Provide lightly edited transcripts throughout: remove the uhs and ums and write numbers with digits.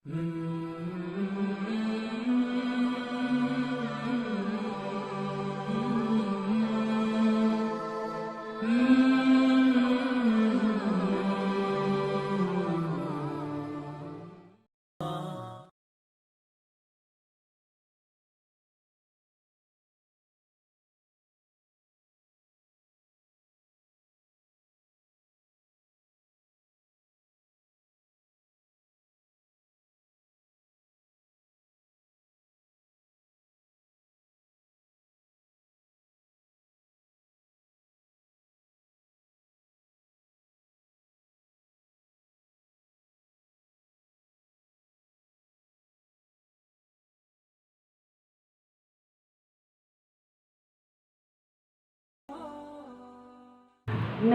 إن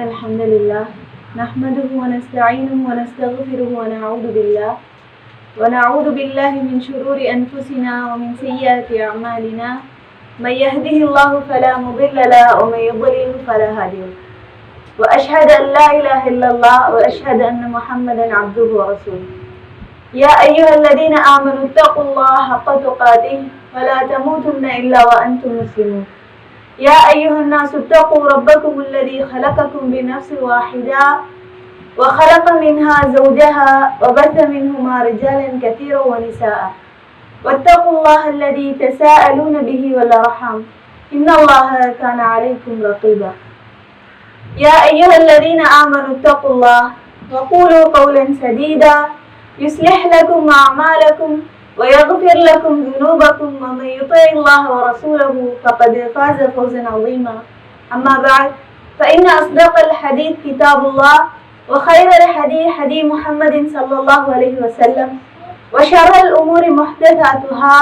الحمد لله نحمده ونستعينه ونستغفره ونعوذ بالله من شرور أنفسنا ومن سيئات أعمالنا من يهده الله فلا مضل له ومن يضلل فلا هادي له وأشهد أن لا إله إلا الله وأشهد أن محمدا عبده ورسوله يا أيها الذين آمنوا اتقوا الله حق تقاته ولا تموتن إلا وأنتم مسلمون يا أيها الناس اتقوا ربكم الذي خلقكم بنفس واحدة وخلق منها زوجها وبث منهما رجالا كثيرا ونساء واتقوا الله الذي تساءلون به والأرحام إن الله كان عليكم رقيبا يا أيها الذين آمنوا اتقوا الله وقولوا قولا سديدا يصلح لكم أعمالكم ويغفر لكم ذنوبكم ومن يطع الله ورسوله فقد فاز فوزا عظيما أما بعد فإن أصدق الحديث كتاب الله وخير الحديث حديث محمد صلى الله عليه وسلم وشر الأمور محدثاتها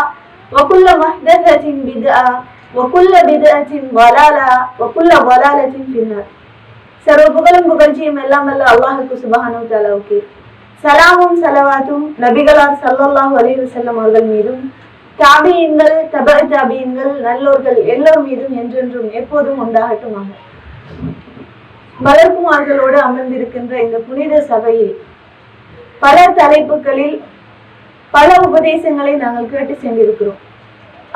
وكل محدثة بدعة وكل بدعة ضلالة وكل ضلالة في النار. சர்வ புகழும் புகழ்ச்சியும் எல்லாம் அல்ல அல்லாஹ்வுக்கு சுப்ஹானஹு வ தஆலாவுக்கு சலாமும் சலவாத்தும் நபிகளார் ஸல்லல்லாஹு அலைஹி வஸல்லம் அவர்கள் மீதும் தாபியீன்கள் தபஅ தாபியீன்கள் நல்லோர்கள் எல்லோர் மீதும் என்றென்றும் எப்போதும் உண்டாகட்டுமாக. மலர்குமார்களோடு அமர்ந்திருக்கின்ற இந்த புனித சபையில் பல தலைப்புகளில் பல உபதேசங்களை நாங்கள் கேட்டு சென்றிருக்கிறோம்.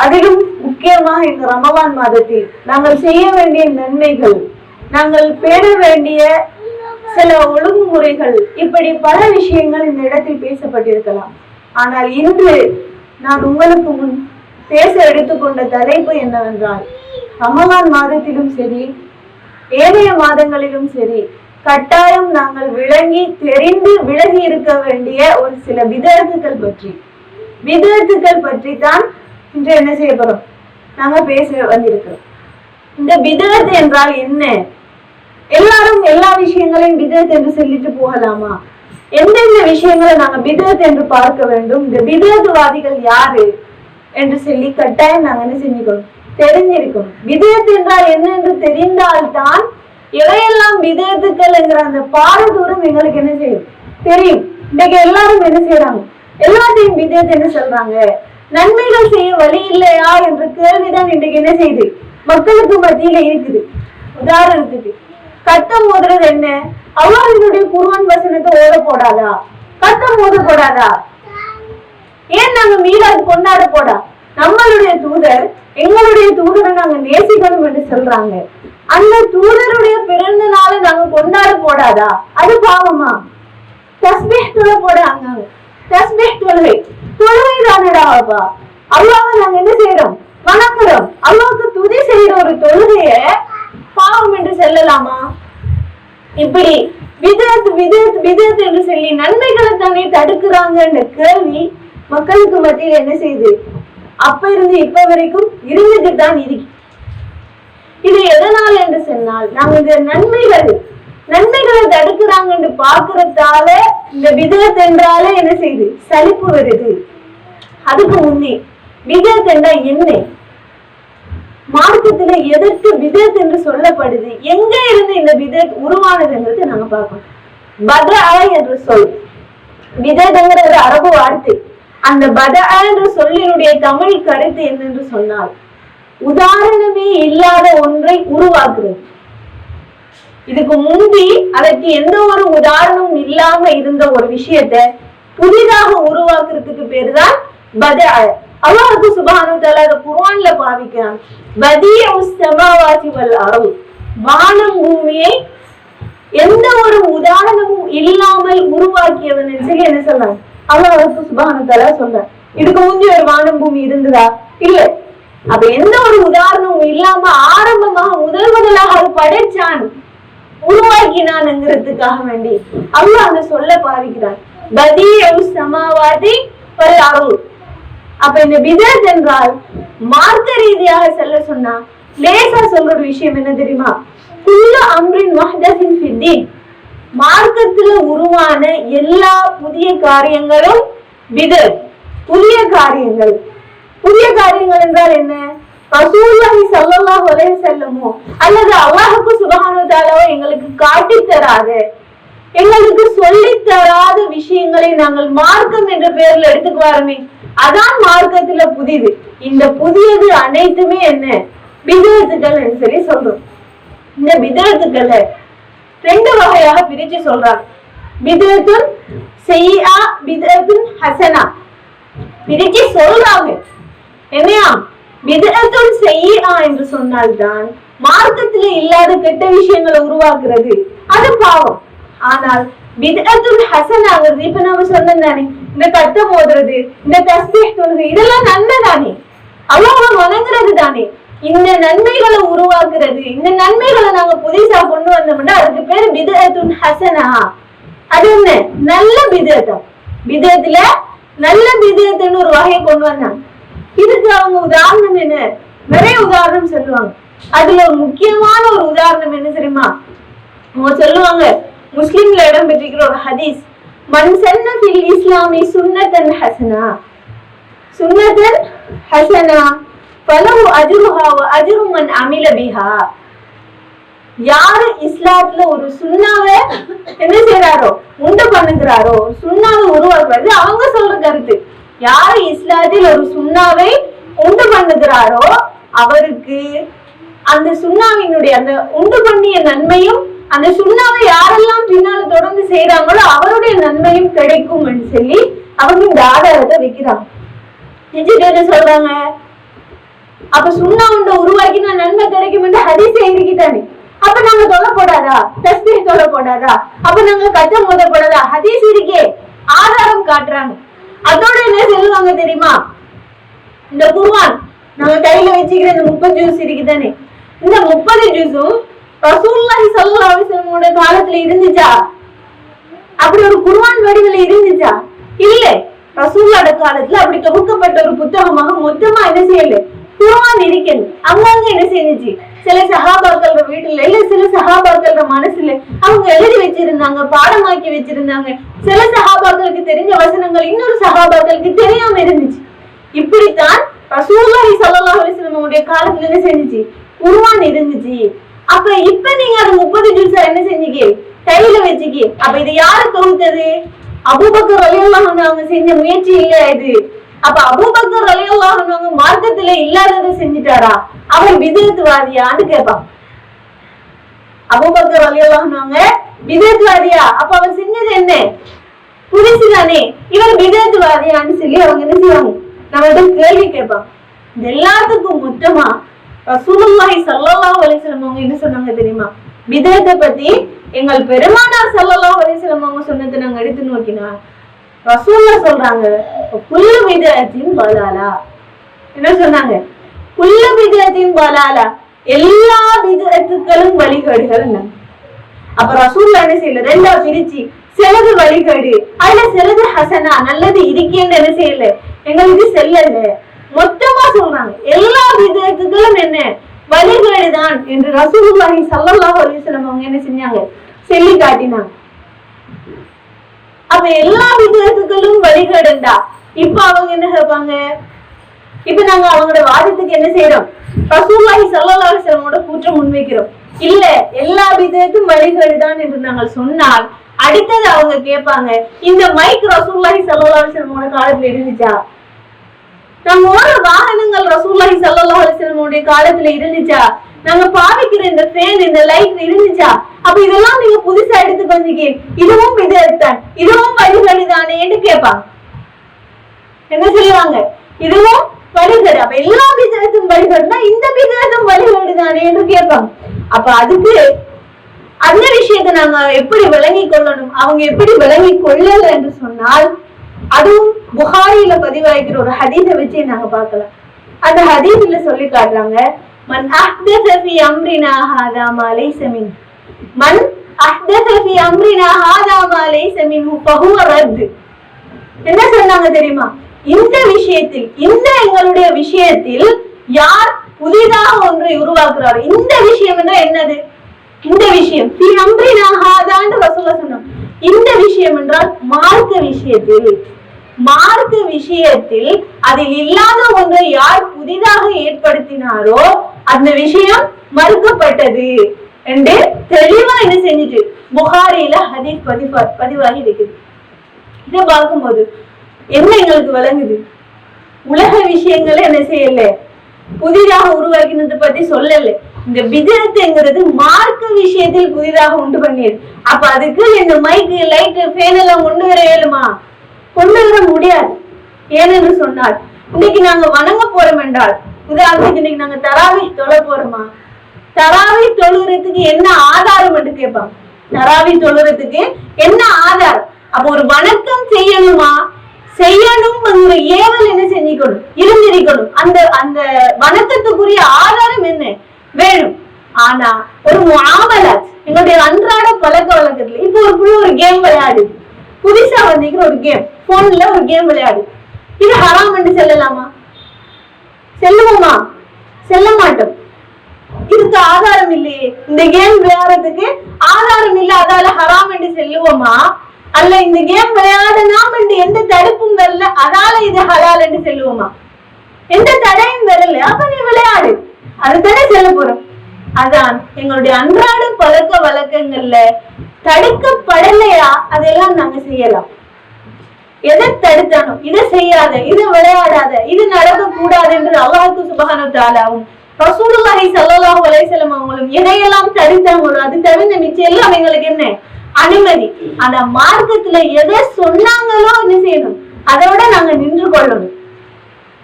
அதிலும் முக்கியமாக இந்த ரமலான் மாதத்தில் நாங்கள் செய்ய வேண்டிய நன்மைகள், நாங்கள் பேண வேண்டிய சில ஒழுங்குமுறைகள், இப்படி பல விஷயங்கள் இந்த இடத்தில் பேசப்பட்டிருக்கலாம். ஆனால் இன்று நான் உங்களுக்கு முன் பேச எடுத்துக்கொண்ட தலைப்பு என்னவென்றால், ரமலான் மாதத்திலும் சரி ஏனைய மாதங்களிலும் சரி கட்டாயம் நாங்கள் விளங்கி தெரிந்து விலகி இருக்க வேண்டிய ஒரு சில பிதஅத்துகள் பற்றி தான் இன்று என்ன செய்ய போறோம், நாங்க பேச வந்திருக்கிறோம். இந்த பிதஅத் என்றால் என்ன? எல்லாரும் எல்லா விஷயங்களையும் பிதஅத் என்று சொல்லிட்டு போகலாமா? எந்தெந்த விஷயங்களை நாங்க பிதஅத் என்று பார்க்க வேண்டும், இந்த பிதஅத்வாதிகள் யாரு என்று சொல்லி கட்டாயம் நாங்க என்ன செஞ்சுக்கணும், தெரிஞ்சிருக்கணும். பிதஅத் என்றால் என்ன என்று தெரிந்தால்தான் எவையெல்லாம் பிதஅத்துக்கள் என்கிற அந்த பாரதூரம் எங்களுக்கு என்ன செய்யும், தெரியும். இன்னைக்கு எல்லாரும் என்ன செய்யறாங்க, எல்லாத்தையும் பிதஅத் என்ன சொல்றாங்க, நன்மைகள் செய்ய வழி இல்லையா என்ற கேள்விதான் இன்றைக்கு என்ன செய்யுது, மக்களுக்கு மத்தியில இருக்குது. உதாரணத்துக்கு கட்டம் ஓதுறது என்ன, அல்லாஹ்வினுடைய குர்ஆன் வசனத்தை ஓத போடாதா, கட்டம் ஓத போடாதா? ஏன் நாங்க மீலாது கொண்டாட போடா? நம்மளுடைய தூதர், எங்களுடைய தூதரை நாங்க நேசிக்கணும் என்று சொல்றாங்க. அந்த தூதருடைய பிறந்த நாளை நாங்க கொண்டாட போடாதா? அது பாவமா? தஸ்பீஹ் தொழ போடாங்க, தஸ்பீஹ் தொழுகை தானடாப்பா. அல்லாஹ்வை நாங்க என்ன செய்யறோம், வணங்குறோம். அல்லாஹ்வுக்கு துதி செய்யற ஒரு தொழுகைய பாவம் என்று சொல்லலாமா? இப்படி விதத் என்று சொல்லி நன்மைகளை தானே தடுக்கிறாங்க என்ற கேள்வி மக்களுக்கு மத்தியில் என்ன செய்யுது, அப்ப இருந்து இப்ப வரைக்கும் இருந்துட்டு தான் இருக்கு. இது எதனால என்று சொன்னால், நாங்க இந்த நன்மைகளை தடுக்கிறாங்க என்று பார்க்கறதால இந்த விதத் என்றாலே என்ன செய்யுது, சலிப்பு வருது. அதுக்கு முன்னே விதத் என்றால் என்ன, மார்க்கத்துல எதற்கு விதத் என்று சொல்லப்படுது, எங்க இருந்து இந்த விதத் உருவானதுங்கிறது நாங்க பார்க்கணும். பதஅ என்ற சொல், விதத்ங்கிற ஒரு அரபு வார்த்தை. அந்த பதஅ என்ற சொல்லினுடைய தமிழ் கருத்து என்னென்று சொன்னால், உதாரணமே இல்லாத ஒன்றை உருவாக்குறது. இதுக்கு முந்தி அதற்கு எந்த ஒரு உதாரணமும் இல்லாம இருந்த ஒரு விஷயத்த புதிதாக உருவாக்குறதுக்கு பேருதான் பதஅ. அல்லாஹ் சுப்ஹானஹு வ தஆலா குர்ஆன்ல பாவிக்கிறான், பதீஉஸ் ஸமாவாதி வல் அர்த், வானம் பூமியை எந்த ஒரு உதாரணமும் இல்லாமல் உருவாக்கியவன் சொல்லி என்ன சொல்றாங்க, அல்லாஹ் சுப்ஹானஹு வ தஆலா சொல்றான். இதுக்கு முந்தைய ஒரு வானம் பூமி இருந்ததா? இல்ல. அப்ப எந்த ஒரு உதாரணமும் இல்லாம ஆரம்பமாக முதலாக அது படைச்சான், உருவாக்கினான்ங்கிறதுக்காக வேண்டி அல்லாஹ் அந்த சொல்ல பாவிக்கிறான், பதீஉஸ் ஸமாவாதி வல் அர்த். அப்ப இந்த பிதஅத் என்றால் மார்க்க ரீதியாக சொல்ல சொன்னா லேசா சொல்ற ஒரு விஷயம் என்ன தெரியுமா? குல்லு அம்ரின் முஹ்தஸின் ஃபித்தீன், மார்க்கத்துல உருவான எல்லா புதிய காரியங்களும் பிதஅத். புதிய காரியங்கள், புதிய காரியங்கள் என்றால் என்ன? ரசூலுல்லாஹி ஸல்லல்லாஹு அலைஹி வஸல்லம் அல்லது அல்லாஹ் சுப்ஹானஹு வ தஆலா எங்களுக்கு காட்டி தராத, எங்களுக்கு சொல்லி தராத விஷயங்களை நாங்கள் மார்க்கம் என்ற பெயர்ல எடுத்துக்குவாருமே, அதான் மார்க்கத்துல புதிது. இந்த புதியது அனைத்துமே என்ன? பிதஅத்துகள் என்று சொல்லி சொல்றோம். இந்த பிதஅத்துக்களை ரெண்டு வகையாக பிரிச்சு சொல்றாங்க. பிதஅத்துன் ஸய்யிஆ, பிதஅத்துன் ஹஸனா பிரிச்சு சொல்றாங்க. என்னையா? பிதஅத்துன் ஸய்யிஆ என்று சொன்னால்தான் மார்க்கத்துல இல்லாத கெட்ட விஷயங்களை உருவாக்குறது, அது பாவம். ஆனால் பிதஅத்துன் ஹஸனாங்கிறது இப்ப நாம சொன்னோம் தானே, இந்த கட்டம் ஓதுறது, இந்த தஸ்பீஹ் தொழுகை, இதெல்லாம் நன்மை தானே, அல்லாஹ்வை வணங்குறது தானே. இந்த நன்மைகளை உருவாக்குறது, இந்த நன்மைகளை நாங்க புதுசா கொண்டு வந்தோம்னா அதுக்கு பேரு பிதஅத்துன் ஹஸனா. அது என்ன? நல்ல பிதஅத். பிதஅத்துல நல்ல பிதஅத்னு ஒரு வகையை கொண்டு வந்தாங்க. இதுக்கு அவங்க உதாரணம் என்ன? நிறைய உதாரணம் சொல்லுவாங்க. அதுல ஒரு முக்கியமான ஒரு உதாரணம் என்ன தெரியுமா? அவங்க சொல்லுவாங்க, முஸ்லிம்ல இடம் பெற்றிருக்கிற ஒரு ஹதீஸ், மன் சன்ன ஃபில் இஸ்லாமி சுன்னத்தன் ஹஸனா, சுன்னத்தன் ஹஸனா ஃபலஹு அஜ்ருஹா வ அஜ்ரு மன் அமில பிஹா. யாரு இஸ்லாத்துல ஒரு சுன்னாவை என்ன செய்யறாரோ, உண்டு பண்ணுகிறாரோ, சுன்னாவை உருவாக்குறது அவங்க சொல்ற கருத்து. யாரு இஸ்லாத்தில் ஒரு சுன்னாவை உண்டு பண்ணுகிறாரோ அவருக்கு அந்த சுன்னாவினுடைய அந்த உண்டு பண்ணிய நன்மையும், அந்த சுன்னாவை யாரெல்லாம் பின்னால தொடர்ந்து செய்யறாங்களோ அவருடைய நன்மையும் கிடைக்கும் சொல்லி அவங்க இந்த ஆதாரத்தை வைக்கிறாங்க. என்ன சொல்றாங்க? அப்ப சுன்னா உண்ட உருவாக்கினா நன்மை கிடைக்கும் என்று ஹதீஸ் எழுதிக்கிட்டானே, அப்ப நாங்க தொலை போடாதா? தஸ்பீஹ் தொலை போடாதா? அப்ப நாங்க கட்டம் மோத போடாதா? ஹதீஸ் இருக்கே, ஆதாரம் காட்டுறாங்க. அதோட என்ன சொல்லுவாங்க தெரியுமா? இந்த குர்ஆன் நாங்க கையில வச்சுக்கிற இந்த 30 ஜூஸ் இருக்குதானே, இந்த 30 ஜூஸும் ரசூலுல்லாஹி ஸல்லல்லாஹு அலைஹி வஸல்லம் காலத்துல இருந்துச்சா? அப்படி ஒரு குர்ஆன் வடிவில இருந்துச்சா? இல்ல. ரசூலுல்லாஹி காலத்துல அப்படி தொகுக்கப்பட்ட ஒரு புத்தகமாக மொத்தமா என்ன செய்யல, குர்ஆன் இருக்கேன். அங்கங்க என்ன செஞ்சுச்சு, சில சஹாபாக்களோட வீட்டுல இல்ல சில சஹாபாக்களோட மனசுல அவங்க எழுதி வச்சிருந்தாங்க, பாடமாக்கி வச்சிருந்தாங்க. சில சஹாபாக்களுக்கு தெரிஞ்ச வசனங்கள் இன்னொரு சஹாபாக்களுக்கு தெரியாம இருந்துச்சு. இப்படித்தான் ரசூலுல்லாஹி ஸல்லல்லாஹு அலைஹி வஸல்லம் காலத்துல என்ன செஞ்சுச்சு, குர்ஆன் இருந்துச்சு. அப்ப இப்ப நீங்க அது 30 ஜூஸா என்ன செஞ்சீங்க, கையில வச்சுக்கி. அப்ப இது யாரு தொகுத்தது? அபூபக்கர் ரலியல்லாஹு அன்ஹு அவங்க செஞ்ச முயற்சி இல்ல இது. அப்ப அபூபக்கர் ரலியல்லாஹு அன்ஹு அவங்க மார்க்கத்துல இல்லாததை செஞ்சுட்டாரா? அவர் பிதஅத்வாதியான்னு கேட்பான். அபூபக்கர் ரலியல்லாஹு அன்ஹு அவங்க பிதஅத்வாதியா? அப்ப அவர் செஞ்சது என்ன? புரிசுதானே, இவர் பிதஅத்வாதியான்னு சொல்லி அவங்க என்ன செய்வாங்க, நம்மள்ட்ட கேள்வி கேட்பாங்க. இது எல்லாத்துக்கும் மொத்தமா ரசூலுல்லாஹி ஸல்லல்லாஹு அலைஹி வஸல்லம் அவங்க என்ன சொன்னாங்க தெரியுமா? பிதஅத்தை பத்தி எங்கள் பெருமானார் ஸல்லல்லாஹு அலைஹி வஸல்லம் அவங்க சொன்னதை நாங்க எடுத்து நோக்கினா ரசூலுல்லாஹ் சொல்றாங்க, குல்லு பிதஅத்தின் பலாலா. என்ன சொன்னாங்க? குல்லு பிதஅத்தின் பலாலா, எல்லா பிதஅத்துக்களும் வழிகேடுகள். அப்ப ரசூலுல்லாஹ் என்ன செய்யல, ரெண்டா பிரிச்சு சிலது வழிகேடு, அதுல சிலது ஹசனா நல்லது இருக்கேன்னு என்ன செய்யல, எங்களுக்கு செல்லல, மொத்தமா சொல்றாங்க எல்லா பிதஅத்துக்களும் என்ன வழிகேடுதான் என்று ரசூலுல்லாஹி ஸல்லல்லாஹு அலைஹி வஸல்லம் அவங்க என்ன செஞ்சாங்க, சொல்லி காட்டினாங்க. அப்ப எல்லா பிதஅத்துக்களும் வழிகேடுண்டா இப்ப அவங்க என்ன கேட்பாங்க? இப்ப நாங்க அவங்களோட வாதத்துக்கு என்ன செய்யறோம், ரசூலுல்லாஹி ஸல்லல்லாஹு அலைஹி வஸல்லமோட கூற்றம் முன்வைக்கிறோம். இல்ல எல்லா பிதஅத்தும் வழிகேடுதான் என்று நாங்கள் சொன்னால் அடுத்தது அவங்க கேட்பாங்க, இந்த மைக் ரசூலுல்லாஹி ஸல்லல்லாஹு அலைஹி வஸல்லமோட காலத்துல இருந்துச்சா? நம்மளோட வாகனங்கள் ரசூலுல்லாஹி ஸல்லல்லாஹு அலைஹி வஸல்லமோட காலத்துல இருந்துச்சா? நாங்க பாவிக்கிற இந்த ஃபேன் இந்த லைட் இருந்துச்சா? அப்ப இதெல்லாம் நீங்க புதுசா எடுத்துட்டு வந்தீங்க, இதுவும் விதத்தான், இதுவும் வழிகழிதானேன்னு கேட்பாங்க. என்ன சொல்லுவாங்க? இதுவும் வழிகடு. அப்ப எல்லா விதத்தும் வழிகடுனா இந்த விதத்தும் வழிகடுதானே என்று கேட்பாங்க. அப்ப அதுக்கு அந்த விஷயத்தை நாங்க எப்படி விளங்கி கொள்ளணும், அவங்க எப்படி விளங்கி கொள்ளல என்று சொன்னால், அதுவும் புகாரியில பதிவாய்க்கிற ஒரு ஹதீஸை வச்சு நாங்க பார்க்கலாம். அந்த ஹதீஸ்ல சொல்லி காட்டுறாங்க, மன் அஹ்தஸ ஃபீ அம்ரினா ஹாதா மா லைஸ மின், மன் அஹ்தஸ ஃபீ அம்ரினா ஹாதா மா லைஸ மின்ஹு ஃபஹுவ ரத். என்ன சொன்னாங்க தெரியுமா? இந்த விஷயத்தில், இந்த எங்களுடைய விஷயத்தில் யார் புதிதாக ஒன்றை உருவாக்குறாரு, இந்த விஷயம் என்னது? இந்த விஷயம் ஃபீ அம்ரினா ஹாதான்னு ரசூலுல்லாஹ் சொன்னாங்க. இந்த விஷயம் என்றால் மார்க்க விஷயத்தில், மார்க்க விஷயத்தில் அதில் இல்லாத ஒன்றை யார் புதிதாக ஏற்படுத்தினாரோ அந்த விஷயம் மறுக்கப்பட்டது என்று தெளிவா என்ன செஞ்சுட்டு புகாரியில ஹதீஸ் பதிவாகி இருக்குது. இதை பார்க்கும்போது என்ன எங்களுக்கு விளங்குது? உலக விஷயங்களை என்ன செய்யல, புதிதாக உருவாக்கினது பத்தி சொல்லல. இந்த பிதஅத்ங்கிறது மார்க்க விஷயத்தில் புதிதாக உண்டு பண்ணியது. அப்ப அதுக்கு இந்த மைக்கு லைட் ஃபேன் எல்லாம் கொண்டு வர இயலுமா? கொண்டு வர முடியாது. ஏனென்று சொன்னால், இன்னைக்கு நாங்க வணங்க போறோம் என்றால், உதாரணத்துக்கு இன்னைக்கு நாங்க தராவி தொழ போறோமா? தராவி தொழுறதுக்கு என்ன ஆதாரம் என்று கேட்பாங்க. தராவி தொழுறதுக்கு என்ன ஆதாரம்? அப்ப ஒரு வணக்கம் செய்யணுமா? செய்யணும் ஏவல் என்ன செஞ்சுக்கணும், இருந்திருக்கணும். அந்த அந்த வணக்கத்துக்குரிய ஆதாரம் என்ன வேணும். ஆனா ஒரு முஆமலாத், எங்களுடைய அன்றாட பழக்க வழக்கத்துல இப்போ ஒரு கேம் விளையாடுது, புதுசா வந்திருக்கிற ஒரு கேம், போன்ல ஒரு கேம் விளையாடு, இது ஹராம் என்று செல்லலாமா? செல்லுவோமா? செல்ல மாட்டோம். இதுக்கு ஆதாரம் இல்லையே, இந்த கேம் விளையாடுறதுக்கு ஆதாரம் இல்லை, அதால ஹராம் என்று செல்லுவோமா? அல்ல இந்த கேம் விளையாடலாம் என்று எந்த தடுப்பும் வரல, அதால இது ஹலால் என்று செல்லுவோமா? எந்த தடையும் வரல, அப்ப நீ விளையாடு, அதுதானே செல்ல போறோம். அதான் எங்களுடைய அன்றாட பழக்க வழக்கங்கள்ல தடுக்கப்படலையா அதெல்லாம் நாங்க செய்யலாம். எதை தடுத்தானோ, இதை செய்யாத, இதை விளையாடாத, இது நடக்க கூடாது என்று அல்லாஹ் சுப்ஹானஹு வ தஆலாவும் ரசூலுல்லாஹி ஸல்லல்லாஹு அலைஹி வஸல்லம் அவங்களும் எதையெல்லாம் தடுத்தாங்களோ அது தவிர்த்த மிச்சம் எல்லாம் எங்களுக்கு என்ன அனுமதி. ஆனா மார்க்கத்துல எதை சொன்னாங்களோ என்ன செய்யணும், அதோட நாங்க நின்று கொள்ளணும்.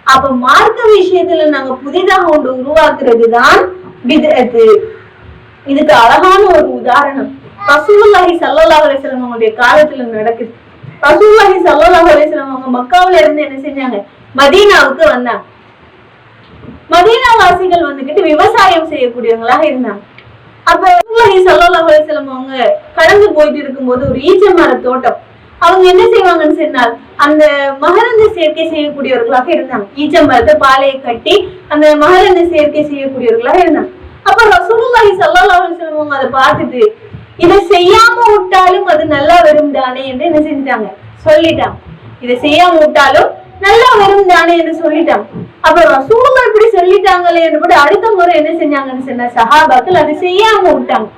அப்ப மார்க்க விஷயத்துல நாங்க புதிதாக ஒன்று உருவாக்குறது தான் பித்அத். இதுக்கு அழகான ஒரு உதாரணம் ரசூலுல்லாஹி ஸல்லல்லாஹு அலைஹி வஸல்லம் அவங்களுடைய காலத்துல நடக்குது. ரசூலுல்லாஹி ஸல்லல்லாஹு அலைஹி வஸல்லம் அவங்க மக்காவுல இருந்து என்ன செஞ்சாங்க, மதீனாவுக்கு வந்தாங்க. மதீனா வாசிகள் வந்துகிட்டு விவசாயம் செய்யக்கூடியவங்களாக இருந்தாங்க. அப்ப ரசூலுல்லாஹி ஸல்லல்லாஹு அலைஹி வஸல்லம் அவங்க கடந்து போயிட்டு இருக்கும்போது ஒரு ஈச்சமர தோட்டம், அவங்க என்ன செய்வாங்கன்னு சொன்னால் அந்த மகரந்த சேர்க்கை செய்யக்கூடியவர்களாக இருந்தாங்க. ஈச்சமரத்தை பாலையை கட்டி அந்த மகரந்த சேர்க்கை செய்யக்கூடியவர்களாக இருந்தாங்க. அப்ப ரசூலுல்லாஹி ஸல்லல்லாஹு அலைஹி வஸல்லம் அவங்க அதை பார்த்துட்டு இதை செய்யாம விட்டாலும் அது நல்லா வரும் தானே என்று என்ன செஞ்சாங்க, சொல்லிட்டாங்க. இதை செய்யாம விட்டாலும் நல்லா வரும் தானே என்று சொல்லிட்டாங்க. அப்ப ரசூலுல்லாஹ் இப்படி சொல்லிட்டாங்களே என்று அடுத்த முறை என்ன செஞ்சாங்கன்னு சொன்ன சஹாபாக்கள் அதை செய்யாம விட்டாங்க.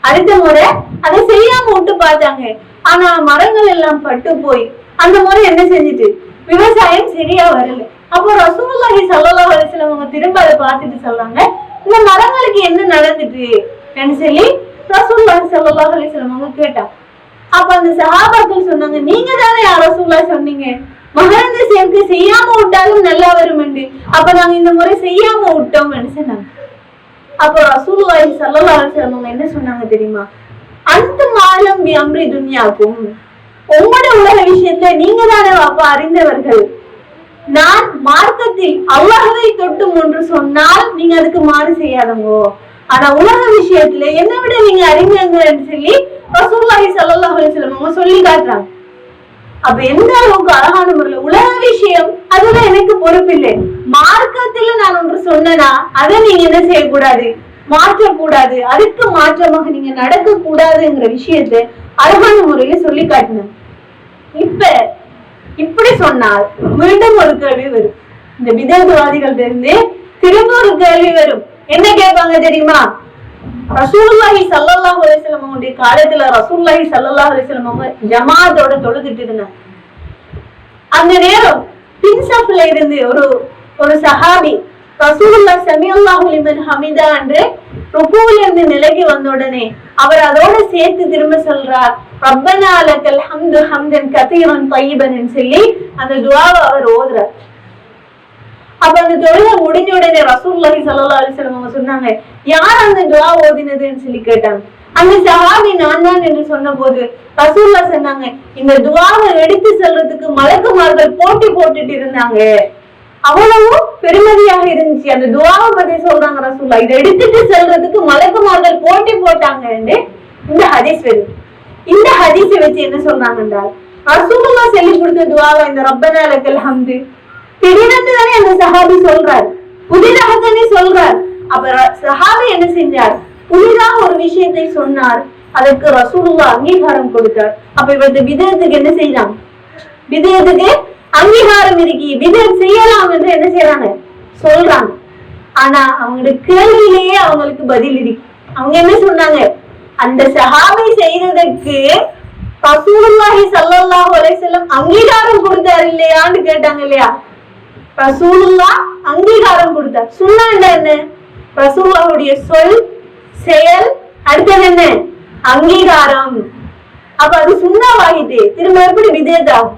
அடுத்த முறை அதை செய்யாம விட்டு பார்த்தாங்க. ஆனா மரங்கள் எல்லாம் பட்டு போய் அந்த முறை என்ன செஞ்சுட்டு விவசாயம் சரியா வரல. அப்போ ரசூலுல்லாஹி ஸல்லல்லாஹு அலைஹி வஸல்லம் அவங்க திரும்ப அதை பார்த்துட்டு சொல்றாங்க, இந்த மரங்களுக்கு என்ன நடந்துட்டு சொல்லி ரசூலுல்லாஹி ஸல்லல்லாஹு அலைஹி வஸல்லம் அவங்க கேட்டாங்க. அப்ப அந்த சஹாபாக்கள் சொன்னாங்க, நீங்க தானே யா ரசூலுல்லாஹ் சொன்னீங்க மகரந்த சேர்க்கை செய்யாம விட்டாலும் நல்லா வரும் என்று, அப்ப நாங்க இந்த முறை செய்யாம விட்டோம் சொன்னாங்க. அப்ப ரசூலுல்லாஹி ஸல்லல்லாஹு அலைஹி வஸல்லம் அவங்க என்ன சொன்னாங்க தெரியுமா, அந்த மாலம் பி அம்ரி துன்யாக்கும், உங்களுடைய உலக விஷயத்துல நீங்க தானே வாப்பா அறிந்தவர்கள். நான் மார்க்கத்தில் அல்லாஹ்வை தொட்டும் ஒன்று சொன்னால் நீங்க அதுக்கு மாறு செய்யாதவங்க, ஆனா உலக விஷயத்துல என்னை விட நீங்க அறிஞங்கன்னு சொல்லி ரசூலுல்லாஹி ஸல்லல்லாஹு அலைஹி வஸல்லம் அவங்க சொல்லி காட்டுறாங்க. அப்ப எந்த அளவுக்கு அழகான முறையில உலக விஷயம் அதுல எனக்கு பொறுப்பில்லை, மார்க்கத்துல நான் ஒன்று சொன்னா அதை நீங்க என்ன செய்யக்கூடாது, மாற்றக்கூடாது, அதுக்கு மாற்றமாக நீங்க நடக்க கூடாதுங்கிற விஷயத்தை அழகான முறையில சொல்லி காட்டினாங்க. இப்ப இப்படி சொன்னால் மீண்டும் ஒரு கேள்வி வரும், இந்த பிதஅத்வாதிகள் இருந்து திரும்ப ஒரு கேள்வி வரும். என்ன கேட்பாங்க தெரியுமா, ரசூலுல்லாஹி ஸல்லல்லாஹு அலைஹி வஸல்லம் அவங்களுடைய காலத்துல ரசூலுல்லாஹி ஸல்லல்லாஹு அலைஹி வஸல்லம் அவங்க ஜமாஅத்தோட தொழுதுட்டு இருந்தாங்க. அந்த நேரம் பின்சாப்ல இருந்து ஒரு சஹாபி ரசூலுல்லாஹ் ஸமிஅல்லாஹு லிமன் ஹமிதா என்று ருக்குல இருந்து நிலைக்கு வந்த உடனே அவர் அதோட சேர்த்து திரும்ப சொல்றார், ரப்பனா லக்கல் ஹம்து ஹம்தன் கதீரன் தய்யிபன் சொல்லி அந்த துஆவை அவர் ஓதுறார். அப்ப அந்த தொழுகை முடிஞ்ச உடனே ரசூலுல்லாஹி ஸல்லல்லாஹு அலைஹி வஸல்லம் அவங்க சொன்னாங்க, யார் அந்த துஆ ஓதினதுன்னு சொல்லி கேட்டாங்க. அந்த சஹாபி நான் தான் என்று சொன்ன போது ரசூலுல்லாஹ் சொன்னாங்க, இந்த துஆவை எடுத்து செல்றதுக்கு மலக்குமார்கள் போட்டி போட்டுட்டு இருந்தாங்க, அவ்வளவு பெருமதியாக இருந்துச்சு. அந்த துஆவை பத்தி சொல்றாங்க ரசூலுல்லாஹ், இதை எடுத்துட்டு செல்றதுக்கு மலக்குமார்கள் போட்டி போட்டாங்கன்னு இந்த ஹதீஸ் வருது. இந்த ஹதீஸை வச்சு என்ன சொல்றாங்க என்றால், ரசூலுல்லாஹ் சொல்லி கொடுத்த துஆவை இந்த ரப்பனா லக்கல் ஹம்து திடீரென்று தானே அந்த சஹாபி சொல்றார், புதிதாக தானே சொல்றார். அப்ப சஹாபி என்ன செஞ்சார், புதிதாக ஒரு விஷயத்தை சொன்னார், அதற்கு ரசூலுல்லாஹ் அங்கீகாரம் கொடுத்தார். அப்ப இவரது பிதஅத்துக்கு என்ன செய்யலாம், பிதஅத்துக்கு அங்கீகாரம் இருக்கி பிதஅத் செய்யலாம் என்று என்ன செய்யறாங்க சொல்றாங்க. ஆனா அவங்களுக்கு கேள்வியிலேயே அவங்களுக்கு பதில் இருக்கு. அவங்க என்ன சொன்னாங்க, அந்த சஹாபி செய்ததற்கு ரசூலுல்லாஹி ஸல்லல்லாஹு அலைஹி வஸல்லம் அங்கீகாரம் கொடுத்தார் இல்லையான்னு கேட்டாங்க இல்லையா. ரசூலுல்லாஹ் அங்கீகாரம் கொடுத்தார். சுன்னா என்ன, ரசூலுல்லாஹ்வுடைய சொல் செயல், அடுத்தது என்ன அங்கீகாரம். அப்ப அது சுன்னாவாகிட்டு திரும்ப எப்படி பிதஅத் ஆகும்?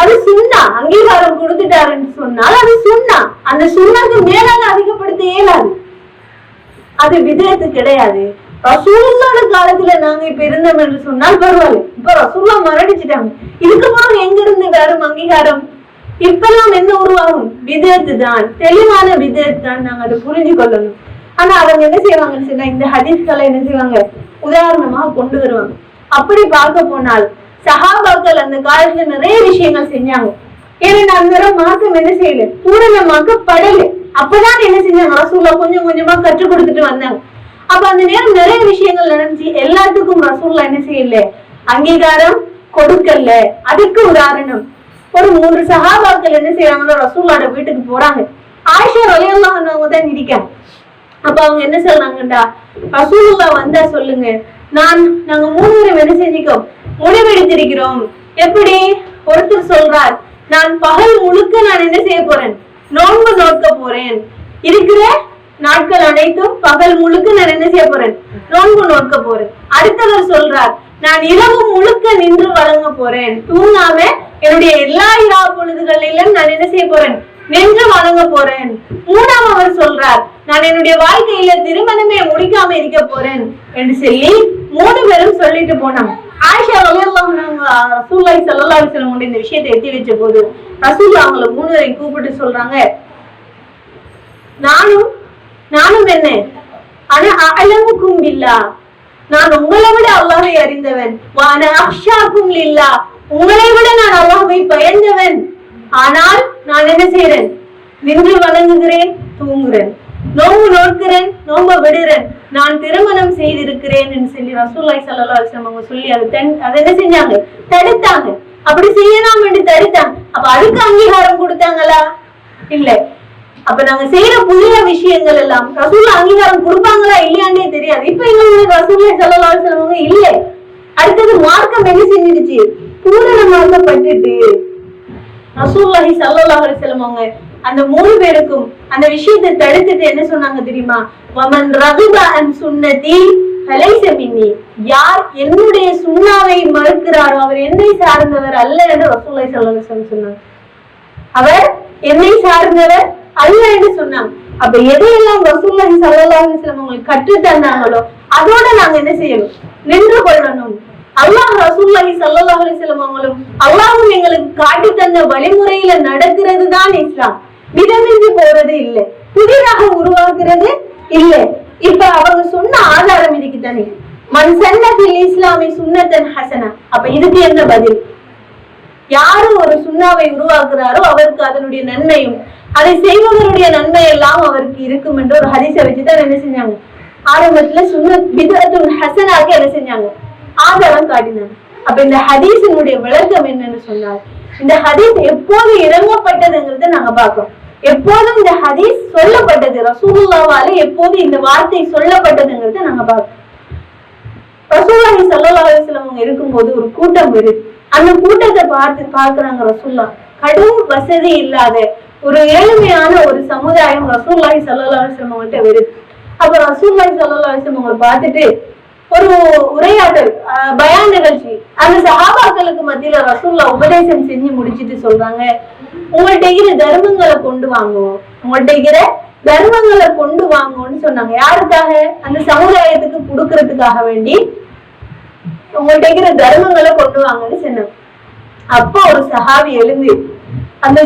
அது சுன்னா. அங்கீகாரம் கொடுத்துட்டாருன்னு சொன்னால் அது சுன்னா. அந்த சுன்னாக்கு மேலாக அதிகப்படுத்த இயலாது, அது பிதஅத் கிடையாது. ரசூலுல்லாஹ் காலத்துல நாங்க இப்ப இருந்தோம் என்று சொன்னால் பரவாயில்ல. இப்ப ரசூலுல்லாஹ் மரணிச்சுட்டாங்க, இதுக்கப்புறம் எங்க இருந்து வரும் அங்கீகாரம்? இப்பெல்லாம் என்ன உருவாகும், பிதஅத் தான், தெளிவான பிதஅத் தான். நாங்க அதை புரிஞ்சு கொள்ளணும். ஆனா அவங்க என்ன செய்வாங்கன்னு சொன்னா, இந்த ஹதீஸ்களை என்ன செய்வாங்க உதாரணமாக கொண்டு வருவாங்க. அப்படி பார்க்க போனால் சஹாபாக்கள் அந்த காலத்துல நிறைய விஷயங்கள் செஞ்சாங்க. ஏன்னா அந்த மார்க்கம் என்ன செய்யல, பூரணமாக்கப்படல. அப்பதான் என்ன செஞ்சாங்க, ரசூலுல்லாஹ் கொஞ்சம் கொஞ்சமா கற்றுக் கொடுத்துட்டு வந்தாங்க. அப்ப அந்த நேரம் நிறைய விஷயங்கள் நடந்துச்சு. எல்லாத்துக்கும் ரசூலுல்லாஹ் என்ன செய்யல, அங்கீகாரம் கொடுக்கல. அதுக்கு உதாரணம், ஒரு 3 சஹாபாக்கள் என்ன செய்யறாங்கன்னா ரசூலுல்லாஹ் வீட்டுக்கு போறாங்க. ஆயிஷா ரலியல்லாஹு அன்ஹா தான் இருக்காங்க. அப்ப அவங்க என்ன சொல்றாங்கடா, ரசூலுல்லாஹ் வந்தா சொல்லுங்க, நாங்க 3 பேரும் என்ன செஞ்சுக்கோம் முடிவெடுத்திருக்கிறோம். எப்படி? ஒருத்தர் சொல்றார், நான் பகல் முழுக்க நான் என்ன செய்ய போறேன், நோன்பு நோக்க போறேன். இருக்கிற நாட்கள் அனைத்தும் பகல் முழுக்க நான் என்ன செய்ய போறேன், நோன்பு நோக்க போறேன். அடுத்தவர் சொல்றார், நான் இரவு முழுக்க நின்று வழங்க போறேன், தூங்காம என்னுடைய எல்லா இரா பொழுதுகளிலும் நான் என்ன செய்ய போறேன், நின்று வழங்க போறேன். 3ஆம் அவர் சொல்றார், நான் என்னுடைய வாழ்க்கையில திருமணமே முடிக்காம இருக்க போறேன் என்று சொல்லி 3 பேரும் சொல்லிட்டு போனாங்க. ஆயிஷா ரலியல்லாஹு அன்ஹா ரசூலுல்லாஹி ஸல்லல்லாஹு அலைஹி வஸல்லம் இந்த விஷயத்தை எத்தி வச்ச போது ரசூலுல்லாஹ் அவங்கள 3 பேரையும் கூப்பிட்டு சொல்றாங்க, நானும் என்ன, ஆனா அஅலமுக்கும் பில்லாஹ், நான் உங்களை விட அல்லாஹ்வை அறிந்தவன், வான அக்ஷாக்கும் லில்லாஹ், உங்களை விட நான் அல்லாஹ்வை பயந்தவன். ஆனால் நான் என்ன செய்யறேன், நின்று வணங்குகிறேன், தூங்குறேன், நோம்பு நோக்கிறேன், நோம்ப விடுறேன், நான் திருமணம் செய்திருக்கிறேன் என்று சொல்லி ரசூலுல்லாஹி ஸல்லல்லாஹு அலைஹி வஸல்லம் அவங்க சொல்லி அதை என்ன செஞ்சாங்க, தடுத்தாங்க. அப்படி செய்யலாம் என்று தடுத்தாங்க. அப்ப அதுக்கு அங்கீகாரம் கொடுத்தாங்களா? இல்ல. அப்ப நாங்க செய்யற புதிய விஷயங்கள் எல்லாம் ரசூலுல்லாஹ் அங்கீகாரம் கொடுப்பாங்களா இல்லையானே தெரியாது. இப்ப எங்களுக்கு ரசூலுல்லாஹி ஸல்லல்லாஹு அலைஹி வஸல்லம் இல்ல. அடுத்தது மார்க்கம் என்ன செஞ்சிடுச்சு, பூரணமாக்கப்பட்டுட்டு ரசூலுல்லாஹி ஸல்லல்லாஹு அலைஹி வஸல்லம் அவங்க அந்த 3 பேருக்கும் அந்த விஷயத்தை தடுத்துட்டு என்ன சொன்னாங்க தெரியுமா, வமன் ரகிப அன் சுன்னதி ஃபலைஸ மின்னி, யார் என்னுடைய சுன்னாவை மறுக்கிறாரோ அவர் என்னை சார்ந்தவர் அல்ல என்று ரசூலுல்லாஹி ஸல்லல்லாஹு அலைஹி வஸல்லம் சொன்னாங்க. அவர் என்னை சார்ந்தவர் அல்ல என்று சொன்னாங்க. அப்ப எதையெல்லாம் ரசூலுல்லாஹி ஸல்லல்லாஹு அலைஹி வஸல்லம் உங்களுக்கு கற்று தந்தாங்களோ அதோட நாங்க என்ன செய்யணும், நின்று கொள்ளணும். அல்லாஹ் ரசூலுல்லாஹி ஸல்லல்லாஹு அலைஹி வஸல்லம் அவங்களும் அல்லாஹ்வும் எங்களுக்கு காட்டி தந்த வழிமுறையில நடக்கிறது தான் இஸ்லாம். விதமின்றி போறது இல்லை, புதிதாக உருவாக்குறது இல்லை. இப்ப அவங்க சொன்ன ஆதாரம் இதுக்கு தானே, மன் சன்ன ஃபில் இஸ்லாமி சுன்னத்தன் ஹஸனா. அப்ப இதுக்கு என்ன பதில்? யாரு ஒரு சுன்னாவை உருவாக்குறாரோ அவருக்கு அதனுடைய நன்மையும் அதை செய்பவருடைய நன்மை எல்லாம் அவருக்கு இருக்கும் என்று ஒரு ஹதீஸை வச்சுதான் என்ன செஞ்சாங்க, ஆரம்பத்துல சுன்னத் பித்அத்துன் ஹஸனாக என்ன செஞ்சாங்க, ஆதாரம் காட்டினாங்க. அப்ப இந்த ஹதீஸினுடைய விளக்கம் என்னன்னு சொன்னார், இந்த ஹதீஸ் எப்போது இறங்கப்பட்டதுங்கிறத நாங்க பார்க்கிறோம். எப்போதும் இந்த ஹதீஸ் சொல்லப்பட்டது, ரசூலுல்லாஹ்வால எப்போது இந்த வார்த்தை சொல்லப்பட்டதுங்கிறத நாங்க பார்க்கிறோம். ரசூலுல்லாஹி ஸல்லல்லாஹு அலைஹி வஸல்லம் அவங்க இருக்கும்போது ஒரு கூட்டம் வருது. அந்த கூட்டத்தை பார்க்கிறாங்க ரசூலுல்லாஹ். கடும் வசதி இல்லாத ஒரு ஏழ்மையான ஒரு சமுதாயம் ரசூலுல்லாஹி ஸல்லல்லாஹு அலைஹி வஸல்லம் கிட்ட வருது. அப்ப ரசூலுல்லாஹி ஸல்லல்லாஹு அலைஹி வஸல்லம் அவங்களை பார்த்துட்டு ஒரு உரையாடல் பயான் நிகழ்ச்சி அந்த சஹாபாக்களுக்கு மத்தியில ரசூலுல்லாஹ் உபதேசம் செஞ்சு முடிச்சிட்டு சொல்றாங்க, உங்கள்ட்ட இருக்கிற தர்மங்களை கொண்டு வாங்குவோம், உங்கள்ட்ட இருக்கிற தர்மங்களை கொண்டு வாங்குவோம்னு சொன்னாங்க. யாருக்காக? அந்த சமுதாயத்துக்கு கொடுக்கறதுக்காக வேண்டி உங்கள்ட்ட இருக்கிற தர்மங்களை கொண்டு வாங்கன்னு சொன்னாங்க. அப்போ ஒரு சஹாபி எழுந்து அந்த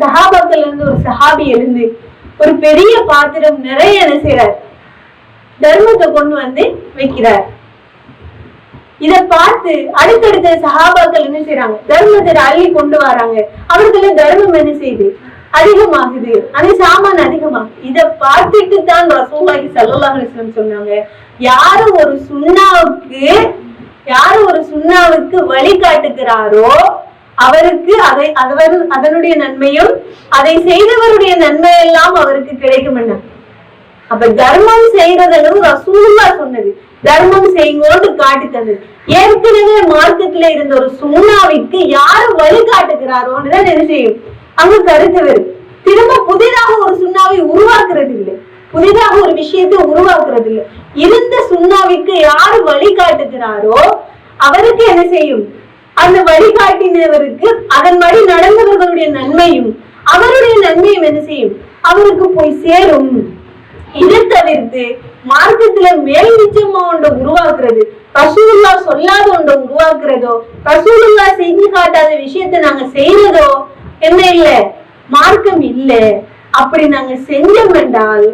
சஹாபாக்கள் இருந்து ஒரு சஹாபி எழுந்து ஒரு பெரிய பாத்திரம் நிறைய என்ன செய்யறார், தர்மத்தை கொண்டு வந்து வைக்கிறார். இத பார்த்து அடுத்தடுத்த சஹாபாக்கள் என்ன செய்யறாங்க, தர்மத்தை அள்ளி கொண்டு வராங்க. அவர்கள தர்மம் என்ன செய்யுது, அதிகமாகுது, அது சாமான் அதிகமாகுது. இத பார்த்துட்டு தான் ரசூலுல்லாஹி ஸல்லல்லாஹு அலைஹி வஸல்லம் சொன்னாங்க, யாரு ஒரு சுன்னாவுக்கு வழிகாட்டுகிறாரோ அவருக்கு அதனுடைய நன்மையும் அதை செய்தவருடைய நன்மை எல்லாம் அவருக்கு கிடைக்கும். என்ன அப்ப தர்மம் செய்யறதுன்னு ரசூலுல்லாஹ் சொன்னது, தர்மம் செய்யுங்கன்னு காட்டி தந்தது. ஏற்கனவே மார்க்கெட்ல இருந்த ஒரு சுன்னாவிற்கு யாரு வழிகாட்டுகிறாரோன்னு தான் என்ன செய்யும், அங்க கருத்து வரும். திரும்ப புதிதாக ஒரு சுன்னாவை உருவாக்குறது இல்லை, புதிதாக ஒரு விஷயத்தை உருவாக்குறது இல்லை. இருந்த சுன்னாவிற்கு யாரு வழிகாட்டுகிறாரோ அவருக்கு என்ன செய்யும், அந்த வழிகாட்டினவருக்கு அதன்படி நடந்தவர்களுடைய நன்மையும் அவருடைய நன்மையும் என்ன செய்யும், அவருக்கு போய் சேரும். இதை தவிர்த்து மார்க்கத்துல மேல் நிச்சயமா ஒன்றை உருவாக்குறது, ரசூலுல்லாஹ் சொல்லாத ஒன்றை உருவாக்குறதோ, ரசூலுல்லாஹ் செஞ்சு காட்டாத விஷயத்த நாங்க செய்யறதோ என்ன இல்ல, மார்க்கம் இல்ல. அப்படி நாங்க செஞ்சோம் என்றால்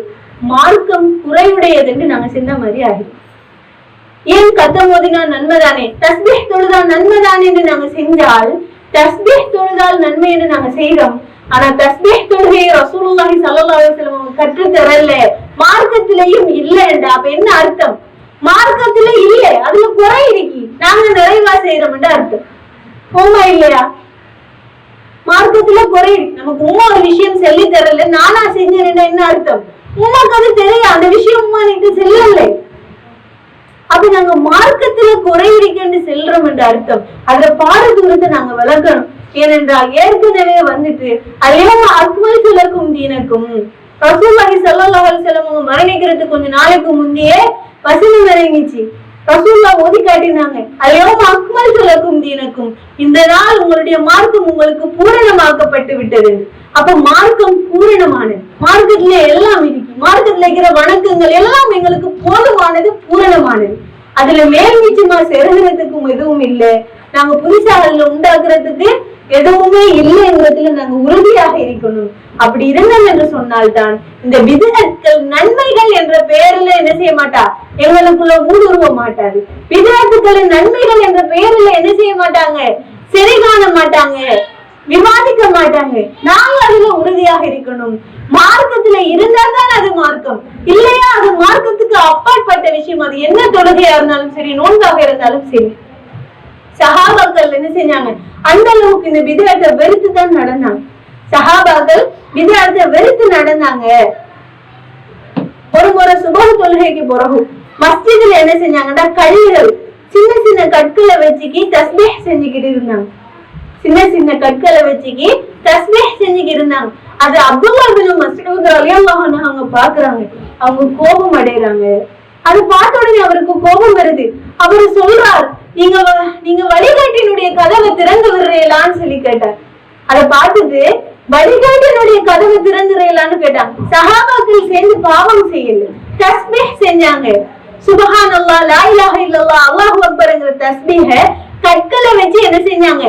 மார்க்கம் குறையுடையதுன்னு நாங்க செஞ்ச மாதிரி ஆகிடும். ஏன் கத்தம் ஓதினா நன்மைதானே, தஸ்பீஹ் தொழுதால் நன்மைதானே என்று நாங்க செஞ்சால், தஸ்பீஹ் தொழுதால் நன்மை என்று நாங்க செய்யறோம். ஆனா தஸ்பீஹ் தொழுகையை ரசூலுல்லாஹி ஸல்லல்லாஹு அலைஹி வஸல்லம் கற்று தரல, மார்க்கத்திலையும் இல்லைண்டா. அப்ப என்ன அர்த்தம், மார்க்கத்துல இல்ல, அதுல குறை இருக்கு, நாங்க நிறைவா செய்யறோம் என்று அர்த்தம். உண்மை இல்லையா, மார்க்கத்துல குறை இருக்கு. நமக்கு உண்மை ஒரு விஷயம் சொல்லி தரல, நானா செஞ்சேன் என்ன அர்த்தம், உண்மைக்கு அது தெரியும், அந்த விஷயம் உண்மை எனக்கு செல்லல. அப்ப நாங்க மார்க்கத்துல குறை இருக்குன்னு செல்றோம் என்ற அர்த்தம். அதுல பாரதூரத்தை நாங்க வளர்க்கணும். ஏனென்றால் ஏற்கனவே வந்துட்டு அல்யௌம அக்மல்து லக்கும் தீனக்கும், ரசூலுல்லாஹி ஸல்லல்லாஹு அலைஹி வஸல்லம் மரணிக்கிறதுக்கு கொஞ்ச நாளைக்கு முந்தையே வசனம் இறங்கிச்சு. ரசூலுல்லாஹ் ஓதி காட்டினாங்க, அல்யௌம அக்மல்து லக்கும் தீனக்கும், இந்த நாள் உங்களுடைய மார்க்கம் உங்களுக்கு பூரணமாக்கப்பட்டு விட்டது. அப்ப மார்க்கம் பூரணமானது, மார்க்கத்துல எல்லாம் இருக்கு, மார்க்கத்துல இருக்கிற வணக்கங்கள் எல்லாம் எங்களுக்கு போதுமானது, பூரணமானது. அதுல மேல் நிச்சயமா செருகிறதுக்கும் எதுவும் இல்லை, நாங்க புதுசாக அதுல உண்டாக்குறதுக்கு எதுவுமே இல்லைங்கிறதுல நாங்க உறுதியாக இருக்கணும். அப்படி இருந்தோம் என்று சொன்னால்தான் இந்த பிதுஅத்துகள் நன்மைகள் என்ற பெயர்ல என்ன செய்ய மாட்டா, எங்களுக்குள்ள ஊடுருவ மாட்டாது. பிதுஅத்துகளின் நன்மைகள் என்ற பெயர்ல என்ன செய்ய மாட்டாங்க, சரி காண மாட்டாங்க, விவாதிக்க மாட்டாங்க. நாங்க அதுல உறுதியாக இருக்கணும். மார்க்கத்துல இருந்தால்தான் அது மார்க்கம், இல்லையா அது மார்க்கத்துக்கு அப்பாற்பட்ட விஷயம். அது என்ன தொழுகையா இருந்தாலும் சரி, நோன்பாக இருந்தாலும் சரி. சஹாபாக்கள் என்ன செஞ்சாங்க, அந்த அளவுக்கு இந்த பிதுஅத்தை வெறுத்து தான் நடந்தாங்க. சஹாபாக்கள் பிதுஅத்தை வெறுத்து நடந்தாங்க. ஒரு முறை சுபஹ் தொழுகைக்கு பிறகு மஸ்ஜிதுல என்ன செஞ்சாங்கன்னா, கல்லுகள் சின்ன சின்ன கற்களை வச்சுக்கி தஸ்பீஹ் செஞ்சுக்கிட்டு இருந்தாங்க. சின்ன சின்ன கற்களை வச்சுக்கி தஸ்பீஹ் செஞ்சுக்கிட்டு இருந்தாங்க. அது அப்துல்லாஹ் இப்னு மஸ்ஊத் ரலியல்லாஹு அன்ஹு அவங்க பாக்குறாங்க, அவங்க கோபம் அடைறாங்க. அது பார்த்த உடனே அவருக்கு கோபம் வருது. அவரு சொல்றார், நீங்க வழிகாட்டினுடைய கதவை திறந்து விடுறீங்களான்னு சொல்லி கேட்டார். அதை பார்த்துட்டு வழிகாட்டினுடைய கதவை திறந்துறீங்களான்னு கேட்டாங்க. சஹாபாக்கள் சேர்ந்து பாவம் செய்யல, தஸ்பீஹ் செஞ்சாங்க. சுப்ஹானல்லாஹ், லா இலாஹ இல்லல்லாஹ், அல்லாஹு அக்பர்ங்கிற தஸ்பீஹ கற்களை வச்சு என்ன செஞ்சாங்க,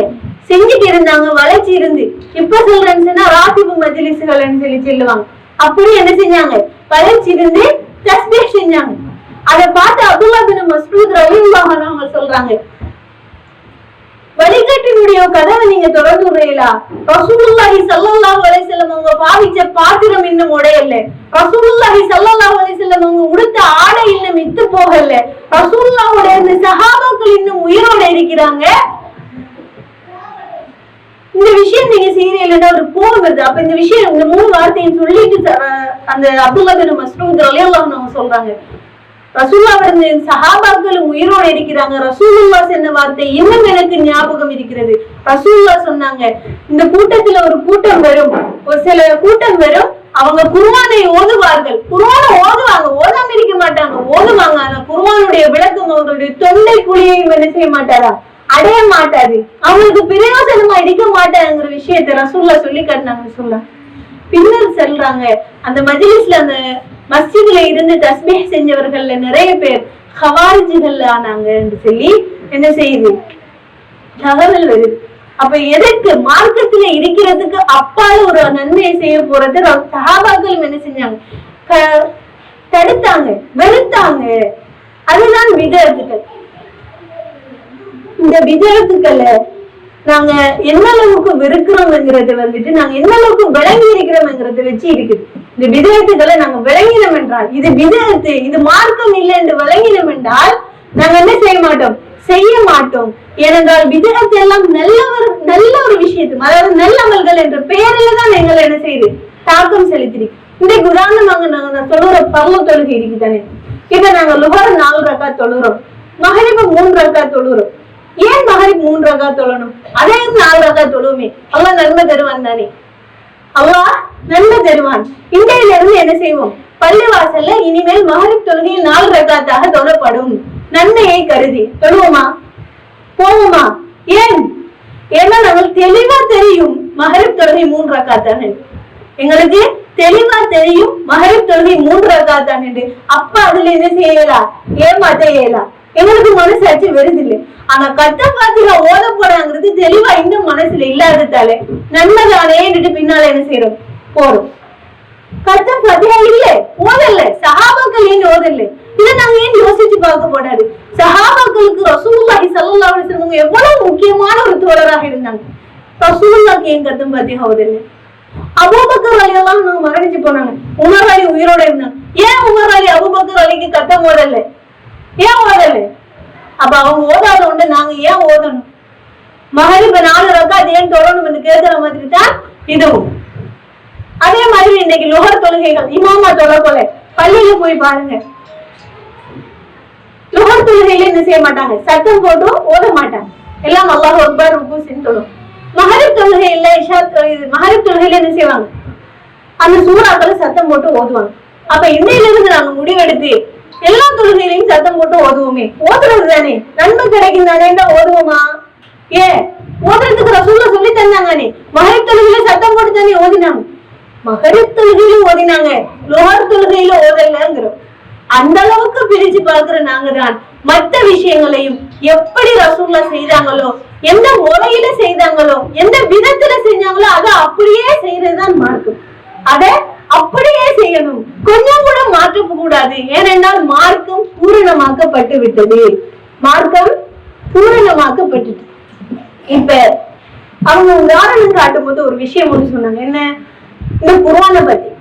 செஞ்சுட்டு இருந்தாங்க, வளைச்சு இருந்து. இப்ப சொல்றேன்னு சொன்னா ராத்திபு மஜ்லிஸ்கள்னு சொல்லி சொல்லுவாங்க. அப்படி என்ன செஞ்சாங்க, வளைச்சு இருந்து தஸ்பீஹ் செஞ்சாங்க. அதை பார்த்து அப்துல்லாஹ் இப்னு மஸ்ஊத் ரலியல்லாஹு அன்ஹு அவங்க சொல்றாங்க, வழிகாட்டினுடைய கதவை நீங்க திறந்து விடுறீங்களா? ரசூலுல்லாஹி ஸல்லல்லாஹு அலைஹி வஸல்லம் அவங்க பாவிச்ச பாத்திரம் இன்னும் உடையல, ரசூலுல்லாஹி ஸல்லல்லாஹு அலைஹி வஸல்லம் அவங்க உடுத்த ஆடை இன்னும் வித்து போகல, ரசூலுல்லாஹ்வுடைய இந்த சஹாபாக்கள் இன்னும் உயிரோட இருக்கிறாங்க. இந்த விஷயம் நீங்க செய்யறீங்களா, ஒரு கோபம் வருது. அப்ப இந்த விஷயம், இந்த 3 வார்த்தையை சொல்லிட்டு அந்த அப்துல்லாஹ் இப்னு மஸ்ஊத் ரலியல்லாஹு அன்ஹு சொல்றாங்க, ரசூலுல்லாஹ்வுடைய சஹாபாக்களும் உயிரோடு இருக்கிறாங்க. ரசூலுல்லாஹ் சொன்ன வார்த்தை இன்னும் எனக்கு ஞாபகம் இருக்கிறது. ரசூலுல்லாஹ் சொன்னாங்க, இந்த கூட்டத்துல ஒரு கூட்டம் வரும், ஒரு சில கூட்டம் வரும், அவங்க குர்ஆனை ஓதுவார்கள், குர்ஆனை ஓதுவாங்க, ஓதாம இருக்க மாட்டாங்க, ஓதுவாங்க. ஆனா குர்ஆனுடைய விளக்கம் அவங்களுடைய தொண்டை குழியையும் என்ன செய்ய மாட்டாரா, அடைய மாட்டாது, அவங்களுக்கு பிரயோஜனமா இருக்க மாட்டாங்கிற விஷயத்த ரசூலுல்லாஹ் சொல்லி காட்டினாங்க. சொல்ல பின்னர் சொல்றாங்க, அந்த மஜ்லிஸ்ல அந்த மஸ்ஜித்ல இருந்து தஸ்பீஹ் செஞ்சவர்கள்ல நிறைய பேர் ஹவாரிஜிகள் ஆனாங்க என்று சொல்லி என்ன செய்யுது, தகவல் வருது. அப்ப எதற்கு மார்க்கத்துல இருக்கிறதுக்கு அப்பால ஒரு நன்மையை செய்ய போறது சஹாபாக்கள் என்ன செஞ்சாங்க, தடுத்தாங்க, வெறுத்தாங்க. அதுதான் விதத்துக்கள். இந்த விதத்துக்களை நாங்க எந்த அளவுக்கு வெறுக்கிறோம்ங்கிறத வந்துட்டு நாங்க எந்த அளவுக்கு விளங்கி இருக்கிறோம்ங்கிறத வச்சு இருக்குது. இந்த விதத்துக்களை நாங்க விளங்கினோம் என்றால் இது விதத்து, இது மார்க்கம் இல்லை என்று விளங்கினோம் என்றால் நாங்க என்ன செய்ய மாட்டோம், செய்ய மாட்டோம். ஏனென்றால் விதத்து எல்லாம் நல்ல ஒரு விஷயத்து, அதாவது நல்லமல்கள் என்ற பெயரில் தான் எங்களை என்ன செய்யுது, தாக்கம் செலுத்திருக்கு. இன்றைக்கு உதாரணமாக நாங்க தொழுற பர்ல தொழுகை இருக்குதானே, இப்ப நாங்க லுஹர் 4 ரக்காத் தொழுறோம், மகரிப் 3 ரக்காத் தொழுறோம். ஏன் மகரிப் 3 ரக்காத் தொழணும், அதே 4 ரக்காத் தொழுவுமே, அல்லாஹ் நன்மை தருவான் தானே, அல்லாஹ் நன்மை தருவான். இன்றையில இருந்து என்ன செய்வோம், பள்ளிவாசல்ல இனிமேல் மகரிப் தொழுகையில் 4 ரக்காத்தாக தொழப்படும் நன்மையை கருதி தொழுவோமா, போவோமா? ஏன்? ஏன்னா நம்மளுக்கு தெளிவா தெரியும் மகரிப் தொழுகை 3 ரக்காத் தான், எங்களுக்கு தெளிவா தெரியும் மகரிப் தொழுகை 3 ரக்காத் தான். அப்ப அதுல என்ன செய்யலாம், ஏமாத்த இயலாம், எங்களுக்கு மனசாட்சி வருதில்லை. ஆனா கத்த பாத்திர ஓத போறாங்கிறது தெளிவா இன்னும் மனசுல இல்லாததாலே நன்மைதானே பின்னால என்ன செய்யறோம், போறோம். கத்த பாத்திரா இல்ல, ஓதல்ல, சஹாபாக்கள் ஏன் ஓதல்ல, இதை நாங்க ஏன் யோசிச்சு பார்க்க போடாது. சஹாபாக்களுக்கு ரசூலுல்லாஹி ஸல்லல்லாஹு அலைஹி வஸல்லம் எவ்வளவு முக்கியமான ஒரு தோழராக இருந்தாங்க. ரசூலுல்லாஹ்க்கு ஏன் கத்த பாத்திரா ஓதல்ல? அபூபக்கர் ரலியல்லாஹு அன்ஹு மரணிச்சு போனாங்க, உமர் அலி உயிரோட இருந்தாங்க. ஏன் உமர் அலி அபூபக்கர் அலிக்கு கத்தம் ஓதல்ல, ஏன் ஓதல்ல? அப்ப அவங்க ஓதாத ஒன்று நாங்க ஏன் ஓதணும்? மகரிப 4 ரக்காத் ஏன் தொழணும் என்று கேட்கிற மாதிரி தான் இதுவும். அதே மாதிரி இன்னைக்கு லுஹர் தொழுகைகள் இமாமா தொழப்போல பள்ளியில போய் பாருங்க, லுஹர் தொழுகையில என்ன செய்ய மாட்டாங்க, சத்தம் போட்டு ஓத மாட்டாங்க, எல்லாம் அல்லாஹ் அக்பர் ருக்கு செஞ்சு தொழும். மகரிப் தொழுகையில மகரிப் தொழுகையில என்ன செய்வாங்க, அந்த சூறாக்களை சத்தம் போட்டு ஓதுவாங்க. அப்ப இன்னையில இருந்து நாங்க முடிவெடுத்து எல்லா தொழுகையிலையும் சத்தம் போட்டு ஓதுவோமே, ஓதுறது தானே நன்மை கிடைக்கும் தானே, ஓதுவோமா? ஏன் ஓதுறதுக்கு ரசூலுல்லாஹ் சொல்லி தந்தாங்க. மகரிப் தொழுகையில சத்தம் போட்டு தானே ஓதினாங்க, மகரிப் தொழுகையில ஓதினாங்க, லுஹர் தொழுகையில ஓதலங்கிறோம். அந்த அளவுக்கு பிரிச்சு பாக்குற நாங்க தான் மற்ற விஷயங்களையும் எப்படி ரசூலுல்லாஹ் செய்தாங்களோ, எந்த முறையில செய்தாங்களோ, எந்த விதத்துல செஞ்சாங்களோ அதை அப்படியே செய்யறதுதான் மார்க்கம். அதை அப்படியே செய்யணும், கொஞ்சம் கூட மாற்ற கூடாது. ஏனென்றால் மார்க்கம் பூரணமாக்கப்பட்டு விட்டது, மார்க்கம் பூரணமாக்கப்பட்டு. இப்ப அவங்க உதாரணம் காட்டும் போது ஒரு விஷயம் ஒன்று சொன்னாங்க, என்ன, இந்த குர்ஆனை பத்தி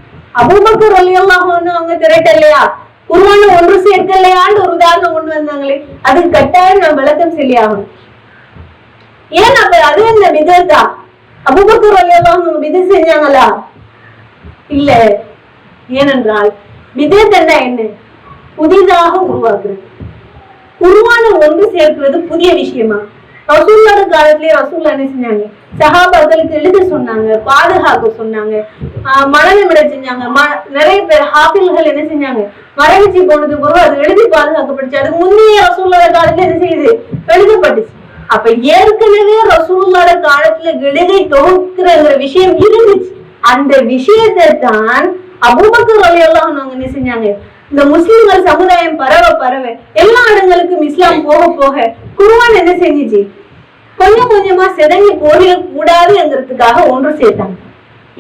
அபூபக்கர் ரலியல்லாஹு அன்ஹு அவங்க திரட்டலையா, குர்ஆனை ஒன்று சேர்க்கலையான்னு ஒரு உதாரணம் கொண்டு வந்தாங்களே, அதுக்கு கட்டாயம் நான் விளக்கம் சொல்லி ஆகணும். ஏன் அப்ப அது என்ன விதத்தா, அபூபக்கர் ரலியல்லாஹு அன்ஹு வித செஞ்சாங்களா? இல்ல. ஏனென்றால் விதத் என்ன, புதிதாக உருவாக்குறது. குர்ஆனை ஒன்று சேர்க்கிறது புதிய விஷயமா? ரசூலுல்லாஹ் காலத்திலேயே ரசூலுல்லாஹ் என்ன செஞ்சாங்க, சஹாபாக்களுக்கு எழுத சொன்னாங்க, பாதுகாக்க சொன்னாங்க, மனநிமிட செஞ்சாங்க. நிறைய பேர் ஹாஃபில்கள் என்ன செஞ்சாங்க, மரணிச்சு போனது பிறகு அது எழுதி பாதுகாக்கப்பட்டுச்சு. அதுக்கு முந்தைய ரசூலுல்லாஹ் காலத்துல என்ன செய்யுது, எழுதப்பட்டுச்சு. அப்ப ஏற்கனவே ரசூலுல்லாஹ் காலத்துல எழுதி தொகுக்கிற விஷயம் இருந்துச்சு. அந்த விஷயத்தை தான் அபூபக்கர் ரலியல்லாஹு அன்ஹு என்ன செஞ்சாங்க, இந்த முஸ்லிம்கள் சமுதாயம் பரவ எல்லா இடங்களுக்கும் இஸ்லாம் போக போக குர்ஆன் என்ன செஞ்சிச்சு, கொஞ்சம் கொஞ்சமா செதங்கி போயிட கூடாதுங்கிறதுக்காக ஒன்று சேர்த்தாங்க.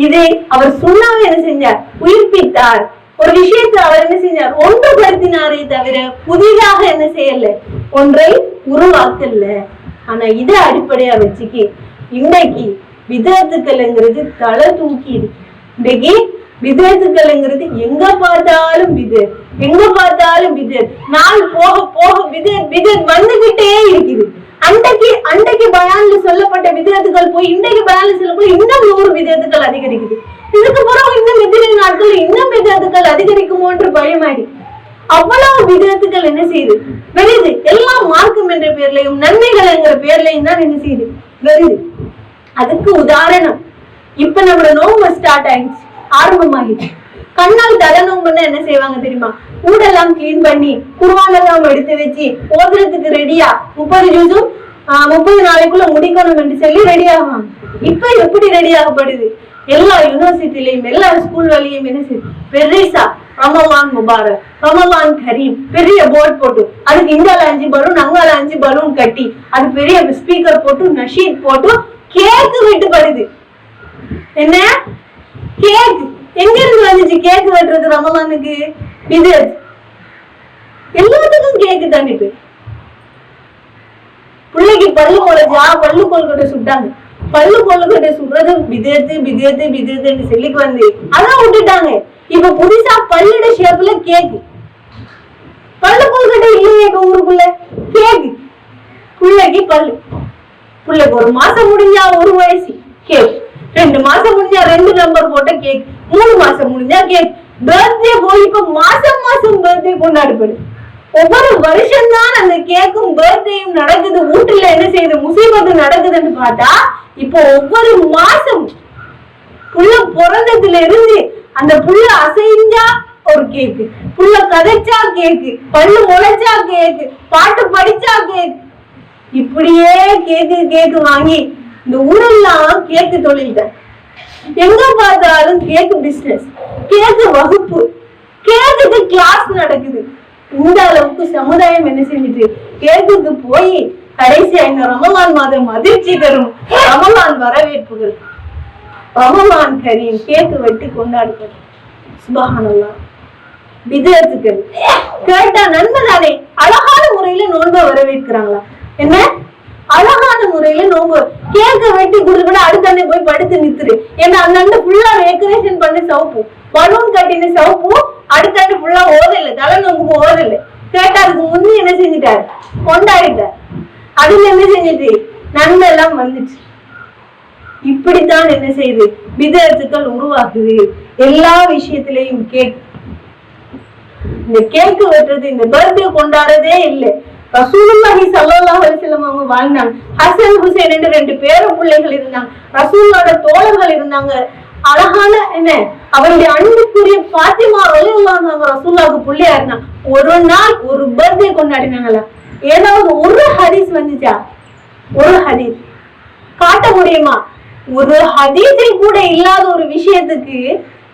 இதை அவர் சொன்னாங்க, என்ன செஞ்சார், உயிர்ப்பித்தார். ஒரு விஷயத்தை அவர் என்ன செஞ்சார், ஒன்றுபடுத்தினாரே தவிர புதிதாக என்ன செய்யல, ஒன்றை உருவாக்கல. ஆனா இதை அடிப்படையா வச்சுக்கி இன்னைக்கு விதத்துக்கள்ங்கிறது தலை தூக்கி இருக்கு. இன்னைக்கு விதத்துக்கள்ங்கிறது எங்க பார்த்தாலும் எங்க பார்த்தாலும் நாள் போக போக விதத் வந்துகிட்டே இருக்குது. அன்றைக்கு பயான்ல சொல்லப்பட்ட விதத்துக்கள் போய் இன்னைக்கு பயான்ல சொல்லப்போய் இன்னும் 100 விதத்துக்கள் அதிகரிக்குது. இதுக்கு பிறகு இன்னும் எத்தனை நாட்கள் இன்னும் விதத்துக்கள் அதிகரிக்குமோன்ற பயமாயிடுது. அவ்வளவு விதத்துக்கள் என்ன செய்யுது, வருது. எல்லாம் மார்க்கம் என்ற பேர்லையும் நன்மைகள் என்கிற பேர்லையும் தான் என்ன செய்யுது, வருது. அதுக்கு உதாரணம் இப்ப நம்மளோட நோம்பு ஸ்டார்ட் ஆயிடுச்சு. ஆரம்பமாகிடுச்சு. கண்ணால் தலை நோம்புன்னா என்ன செய்வாங்க தெரியுமா? ஊடெல்லாம் கிளீன் பண்ணி குர்ஆனெல்லாம் எடுத்து வச்சு ஓதுறதுக்கு ரெடியா 30 ஜூஸும் 30 நாளைக்குள்ள முடிக்கணும் என்று சொல்லி ரெடி ஆவாங்க. இப்ப எப்படி ரெடி ஆகப்படுது? எல்லா யூனிவர்சிட்டிலையும் எல்லா ஸ்கூல் வழியும் என்ன செய்யுது? பெரிசா ரமலான் முபாரக், ரமலான் கரீம் பெரிய போர்ட் போட்டு அதுக்கு இங்கால 5 பலூன் அங்கால 5 பலூன் கட்டி அது பெரிய ஸ்பீக்கர் போட்டு நஷீத் போட்டு கேக்கு வெட்டுப்படுது. என்ன கேக் எங்க இருந்து வந்துச்சு? கேக்கு வெட்டுறது ரமலானுக்கு இது எல்லாத்துக்கும் கேக்கு தாண்டிட்டு பிள்ளைக்கு பல்லு முளைச்சா பல்லு கொள்கட்டை சுட்டாங்க. பல்லு கொள்கட்டை சுடுறது விதத்து விதத்து விதத்துன்னு சொல்லிக்கு வந்து அதான் விட்டுட்டாங்க. இப்ப புதுசா பல்லுட ஷேப்ல கேக்கு. பல்லு கொள்கட்டை இல்லையே ஊருக்குள்ள கேக்கு. பிள்ளைக்கு பல்லு, பிள்ளைக்கு 1 மாசம் முடிஞ்சா 1 வயசு கேக், 2 மாசம் முடிஞ்சா 2 நம்பர் போட்ட கேக், 3 மாசம் முடிஞ்சா கேக். பர்த்டே போய் இப்ப மாசம் மாசம் பர்த்டே கொண்டாடப்படுது. ஒவ்வொரு வருஷம் தான் அந்த கேக்கும் பர்த்டேயும் நடக்குது. வீட்டுல என்ன செய்யுது? முசீபத்து நடக்குதுன்னு பார்த்தா இப்போ ஒவ்வொரு மாசம் புள்ள பிறந்ததுல இருந்து அந்த புள்ள அசைஞ்சா ஒரு கேக்கு, புள்ள கதைச்சா கேக்கு, பல்லு முளைச்சா கேக்கு, பாட்டு படிச்சா கேக்கு, இப்படியே கேக்கு கேக்கு வாங்கி இந்த ஊரெல்லாம் கேக்கு தொழில் தான். எங்க பார்த்தாலும் கேக்கு பிசினஸ், கேக்கு வகுப்பு, கேக்குக்கு கிளாஸ் நடக்குது. இந்த அளவுக்கு சமுதாயம் என்ன செஞ்சுட்டு கேக்குக்கு போய் கடைசியா இந்த ரமலான் மாதம் அதிர்ச்சி தரும் ரமலான் வரவேற்புகள், ரமலான் கரீம் கேக்கு வெட்டி கொண்டாடுகிறது. சுப்ஹானல்லாஹ். பிதஅத்துகள் கேட்டா நன்மைதானே? அழகான முறையில நோன்பை வரவேற்கிறாங்களா? என்ன அழகான முறையில நோன்பு கேக்க வெட்டி கொடுத்து அடுத்த போய் படுத்து நித்துரு. ஏன்னா அந்த ஃபுல்லா டெக்கரேஷன் பண்ணி சவுப்பு பலூன் கட்டின சவுப்பு அடுத்த ஃபுல்லா ஓதல, தலை நோம்புக்கு ஓதல. கேட்டா அதுக்கு முன்னே என்ன செஞ்சுட்டாரு? கொண்டாடிட்டார். அதுல என்ன செஞ்சுட்டு நன்மை எல்லாம் வந்துச்சு. இப்படித்தான் என்ன செய்யுது? பிதஅத்துகள் உருவாக்குது. எல்லா விஷயத்திலையும் கேக். இந்த கேக்கு வெட்டுறது, இந்த பர்த்டே கொண்டாடுறதே இல்லை. ரசூலுல்லாஹி ஸல்லல்லாஹு அலைஹி வஸல்லம் அவங்க வாழ்ந்தாங்க. ஹசன் ஹுசைன் என்று 2 பேர பிள்ளைகள் இருந்தாங்க. ரசூலோட தோழர்கள் இருந்தாங்க. அழகான என்ன அவருடைய அன்புக்குரிய பாத்திமா ரலியல்லாஹு அன்ஹா ரசூலுல்லாஹ்க்கு பிள்ளையா இருந்தாங்க. ஒரு நாள் ஒரு பர்த்டே கொண்டாடினாங்களா? ஏதாவது ஒரு ஹதீஸ் வந்துச்சா? ஒரு ஹதீஸ் காட்ட முடியுமா? ஒரு ஹதீஸில் கூட இல்லாத ஒரு விஷயத்துக்கு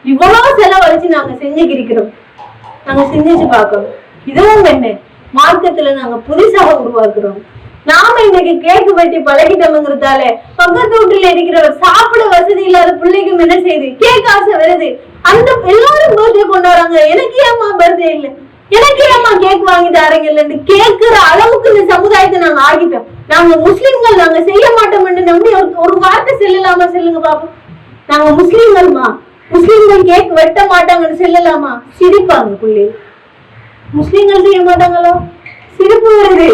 இவ்வளவு செலவழிச்சு நாங்க செஞ்சுக்கிறோம். நாங்க சிந்திச்சு பார்க்கணும். இதுவும் என்ன மார்க்கத்துல நாங்க புதுசாக உருவாக்குறோம். நாம இன்னைக்கு கேக்கு வெட்டி பழகிட்டோம்ங்கிறதால பக்கத்து வீட்டுல இருக்கிறவர் சாப்பிட வசதி இல்லாத பிள்ளைக்கும் என்ன செய்யுது? கேக் ஆசை வருது. அந்த எல்லாரும் பர்த்டே கொண்டாடுறாங்க, எனக்கு ஏமா பர்த்டே இல்லை, எனக்கு ஏமா கேக் வாங்கி தாரீங்க இல்லன்னு கேட்கிற அளவுக்கு இந்த சமுதாயத்தை நாங்க ஆகிட்டோம். நாங்க முஸ்லிம்கள், நாங்க செய்ய மாட்டோம்னு நம்பி ஒரு வார்த்தை செல்லலாமா? சொல்லுங்க பாப்போம். நாங்க முஸ்லிம்கள்மா, முஸ்லிம்கள் கேக் வெட்ட மாட்டாங்கன்னு சொல்லலாமா? சிரிப்பாங்க பிள்ளைகள். முஸ்லிம்கள் செய்ய மாட்டாங்களோ? சிரிப்பு வருது.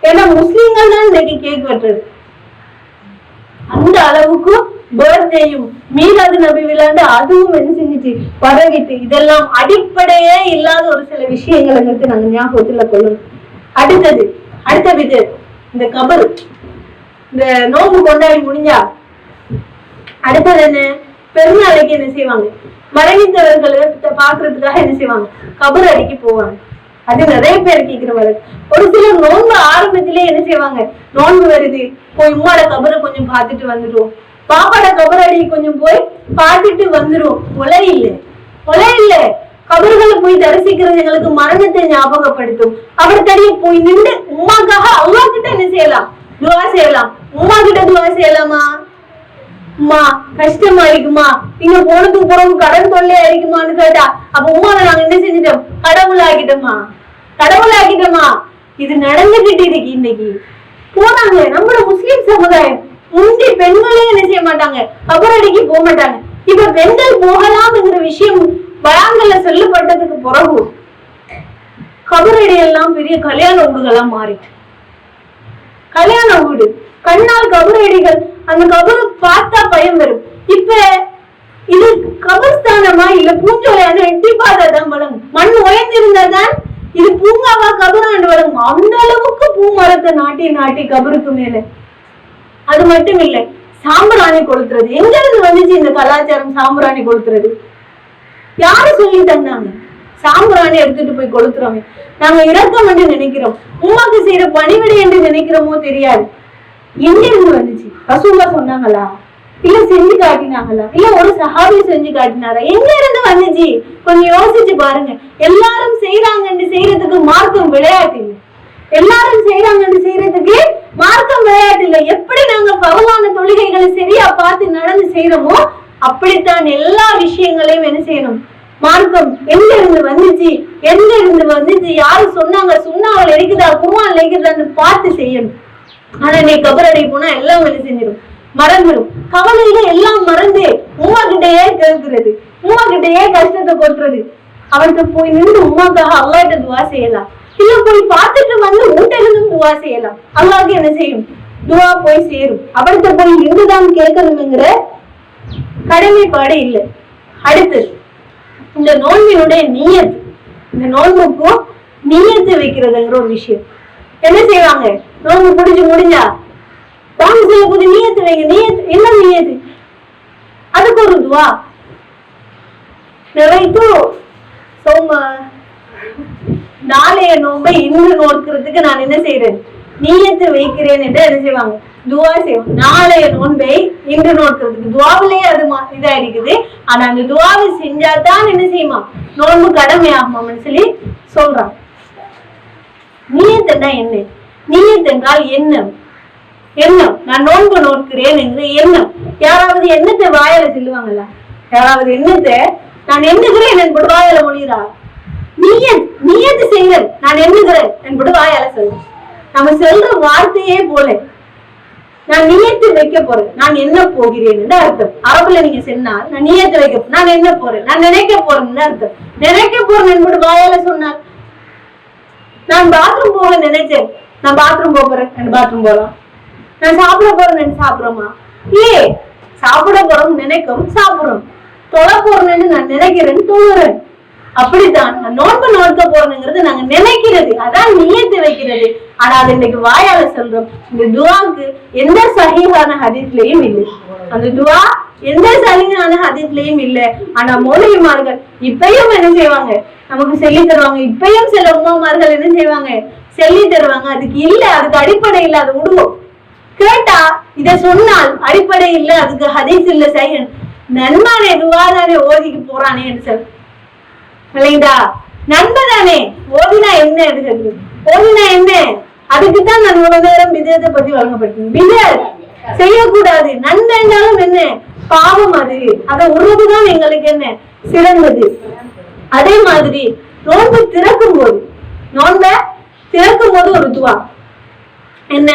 ஏன்னா முஸ்லிம்கள் தான் இன்னைக்கு கேக் வெட்டுறது. அந்த அளவுக்கு பர்த்டேயும் மீலாது நபி விழாண்டு அதுவும் என்ன செஞ்சுட்டு பரவிட்டு, இதெல்லாம் அடிப்படையே இல்லாத ஒரு சில விஷயங்களை நாங்க ஞாபகத்துல கொள்ளணும். அடுத்த விது இந்த கபர், இந்த நோம்பு கொண்டாடி முடிஞ்சா அடுத்தது என்ன? பெருநாளைக்கு என்ன செய்வாங்க? மறைந்தவர்களை பாக்குறதுக்காக என்ன செய்வாங்க? கபர் அடிக்கி போவாங்க. அது நிறைய பேர் கேட்கிற வழக்கு. ஒரு சிலர் நோன்பு ஆரம்பத்திலே என்ன செய்வாங்க? நோன்பு வருது, போய் உம்மாட கபரை கொஞ்சம் பார்த்துட்டு வந்துடும், பாப்பாட கபர் அடி கொஞ்சம் போய் பார்த்துட்டு வந்துடும். கொலை இல்லை. கபர்களை போய் தரிசிக்கிறது எங்களுக்கு மரணத்தை ஞாபகப்படுத்தும். அவர்கிட்ட போய் நின்று உமாக்காக அல்லா கிட்ட என்ன செய்யலாம்? துவா செய்யலாம். உமா கிட்ட துவா செய்யலாமா? உமா கஷ்டமா இருக்குமா, நீங்க போனதுக்கு பிறகு கடன் தொல்லையா இருக்குமான்னு கேட்டா அப்ப உமாவை நாங்க என்ன செஞ்சிட்டோம்? கடவுளாக்கிட்டோமா? இது நடந்துகிட்டு இருக்கு. இன்னைக்கு போனாங்க நம்மளோட முஸ்லிம் சமுதாயம். முந்தி பெண்களே என்ன செய்ய மாட்டாங்க? கபரடிக்கு போக மாட்டாங்க. இப்ப பெண்கள் போகலாம்ங்கிற விஷயம் பயான்கள்ல சொல்லப்பட்டதுக்கு பிறகு கபரடி எல்லாம் பெரிய கல்யாண வீடுகளா மாறிட்டு, கல்யாண வீடு கண்ணால் கபரடிகள். அந்த கபரு பார்த்தா பயம் வரும். இப்ப இது கபர்ஸ்தானமா இல்ல பூஞ்சோலையான எட்டி பார்த்தாதான் வழங்கும். மண் உயர்ந்திருந்தாதான் இது பூங்காவா கபராண்டு வழங்கும். அந்த அளவுக்கு பூ மரத்தை நாட்டி கபருக்கு மேல. அது மட்டும் இல்லை, சாம்பிராணி கொளுத்துறது. எங்க இருந்து வந்துச்சு இந்த கலாச்சாரம்? சாம்பிராணி கொளுத்துறது யாரு சொல்லி தந்தாங்க? சாம்பிராணி எடுத்துட்டு போய் கொளுத்துறோமே. நாங்க இரக்கம் என்று நினைக்கிறோம், உமாக்கு செய்யற பணிவிடை என்று நினைக்கிறோமோ தெரியாது. எங்க இருந்து வந்துச்சு? ரசூலுல்லாஹ் சொன்னாங்களா? இல்ல செஞ்சு காட்டினாங்களா? இல்ல ஒரு சஹாபி செஞ்சு காட்டினாரா? எங்க இருந்து வந்துச்சு? கொஞ்சம் யோசிச்சு பாருங்க. எல்லாரும் செய்யறாங்கன்னு செய்யறதுக்கு மார்க்கம் விளையாட்டு இல்லை. எல்லாரும் செய்யறாங்கன்னு செய்யறதுக்கு மார்க்கம் விளையாட்டு இல்லை. எப்படி நாங்க பரவான தொழுகைகளை சரியா பார்த்து நடந்து செய்யறோமோ அப்படித்தான் எல்லா விஷயங்களையும் என்ன செய்யணும்? மார்க்கம் எங்க இருந்து வந்துச்சு, எங்க இருந்து வந்துச்சு, யாரு சொன்னாங்க, சுண்ணாவில் இருக்குதா குர்ஆன்ல இருக்குதான்னு பார்த்து செய்யணும். ஆனா நீ கபரடை போனா எல்லாம் என்ன செஞ்சிடும்? மறந்துடும். கவலையில எல்லாம் மறந்து உமா கிட்டயே கேட்கிறது, உமா கிட்டயே கஷ்டத்தை கொட்டுறது. அவர்கிட்ட போய் நின்று உமாக்காக அல்லாஹ்ட்ட துவா செய்யலாம். இல்ல போய் பார்த்துட்டு வந்து ஊட்டிலிருந்தும் துவா செய்யலாம். அல்லாஹ்க்கு என்ன செய்யும்? துவா போய் சேரும். அவர்கிட்ட போய் நின்றுதான் கேட்கணுங்கிற கடமைப்பாடு இல்லை. அடுத்து இந்த நோன்பினுடைய நியத், இந்த நோன்புக்கும் நியத்து வைக்கிறதுங்கிற ஒரு விஷயம். என்ன செய்வாங்க? நோன்பு பிடிச்சு முடிஞ்சா வாங்க செய்ய போது நியத்து வைங்க. நியத்து என்ன? நியத்து அதுக்கு ஒரு துவா. நிறைத்து சோம நாளைய நோன்பை இன்று நோக்கிறதுக்கு நான் என்ன செய்யறேன்? நியத்து வைக்கிறேன் என்று என்ன செய்வாங்க? துவா செய்வோம். நாளைய நோன்பை இன்று நோக்கிறதுக்கு துவாவிலேயே அது இதா இருக்குது. ஆனா அந்த துவாவை செஞ்சாதான் என்ன செய்யுமா? நோன்பு கடமையாகுமான்னு சொல்லி சொல்றான். நியத் என்றா என்ன? நியத் என்றால் எண்ணம். எண்ணம், நான் நோன்பு நோக்கிறேன் என்று எண்ணம். யாராவது எண்ணத்தை வாயால சொல்லுவாங்களா? யாராவது எண்ணத்தை நான் எண்ணுகிறேன் என்பது வாயால மொழிகிறா? நியத்து செய்கிறேன், நான் எண்ணுகிறேன் என்பது வாயால சொல்றேன். நம்ம சொல்ற வார்த்தையே போல நான் நியத்து வைக்க போறேன், நான் என்ன போகிறேன் என்று அர்த்தம். அரபுல நீங்க சொன்னால் நான் நியத்து வைக்க, நான் என்ன போறேன், நான் நினைக்க போறேன்னு அர்த்தம். நினைக்க போறேன் என்பது வாயால சொன்னால், நான் பாத்ரூம் போக நினைச்சேன், நான் பாத்ரூம் போறேன், பாத்ரூம் போறோம். நான் சாப்பிட போறேன், சாப்பிடுறோமா? இல்லையே. சாப்பிட போறோம் நினைக்கும், சாப்பிடுறோம். தொலை போறேன்னு நான் நினைக்கிறேன், தொழுறேன். அப்படித்தான் நான் நோன்பு நோக்க போறேங்கிறது நாங்க நினைக்கிறது, அதான் நியத்து வைக்கிறது. ஆனா அது இன்னைக்கு வாயால சொல்றோம். இந்த துவாக்கு எந்த சஹீஹான ஹதீஸ்லயும் இல்லை. அந்த துவா எந்த சஹீஹான ஹதீஸ்லயும் இல்லை. ஆனா மௌலவிமார்கள் இப்பயும் என்ன செய்வாங்க? நமக்கு சொல்லி தருவாங்க. இப்பயும் சில உமாமார்கள் என்ன செய்வாங்க? சொல்லி தருவாங்க. அதுக்கு இல்ல, அதுக்கு அடிப்படை இல்ல, அதை விடுவோம். கேட்டா இத சொன்னால் அடிப்படை இல்ல, அதுக்கு ஹதீஸ் இல்ல, சஹீஹ் நன்மானே துவாதானே ஓதிக்கு போறானே என்று சொல் இல்லைங்களா? நண்பதானே ஓதினா என்ன எடுக்கிறது? ஓதினா என்ன? அதுக்குத்தான் நான் இவ்வளவு நேரம் விதத்தை பத்தி வழங்கப்பட்டேன். வித செய்யக்கூடாது. நன்மைனாலும் என்ன? பாவம். அதை உருவதுதான் எங்களுக்கு என்ன சிறந்தது. அதே மாதிரி நோன்பு திறக்கும் போது, நோன்ப திறக்கும் போது ஒரு துவா என்ன?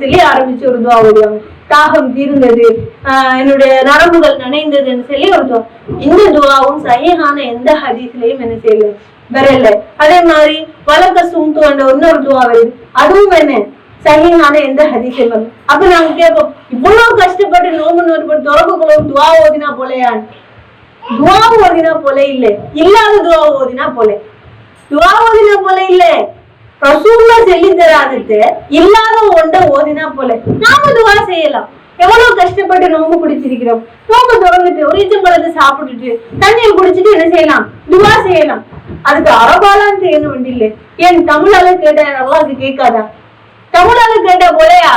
சொல்லி ஆரம்பிச்சு ஒரு துவா ஓடுவாங்க. தாகம் தீர்ந்தது, என்னுடைய நரம்புகள் நனைந்ததுன்னு சொல்லி ஒரு துவா. இந்த துவாவும் சஹீஹான எந்த ஹதீஸ்லயும் என்ன செய்யல, வரல. அதே மாதிரி வழக்க சும்து என்ற இன்னொரு துவா வருது, அதுவும் என்ன சஹீஹான எந்த ஹதீஸும் வரல. அப்ப நாங்க கேட்போம், இவ்வளவு கஷ்டப்பட்டு நோம்பு நோன்பு தொடர்புக்குள்ள துவா ஓதினா போலையான்னு. துவா ஓதினா போல இல்ல, இல்லாத துவா ஓதினா போல. துவா ஓதினா போல இல்ல, ரசூலுல்லா சொல்லி தராதது இல்லாத ஒன்றை ஓதினா போல. நாம துவா செய்யலாம். எவ்வளவு கஷ்டப்பட்டு நோம்பு குடிச்சிருக்கிறோம். நோம்பு தொடர்ந்துட்டு ஒரு ஈச்சம்பழத்தை சாப்பிட்டுட்டு தண்ணீர் குடிச்சிட்டு என்ன செய்யலாம்? துவா செய்யலாம். அதுக்கு அரபாலாம் செய்யணும் வேண்டி இல்லை. ஏன் தமிழால கேட்டா அல்லாஹ்க்கு கேட்காதா? தமிழால கேட்டா போலையா?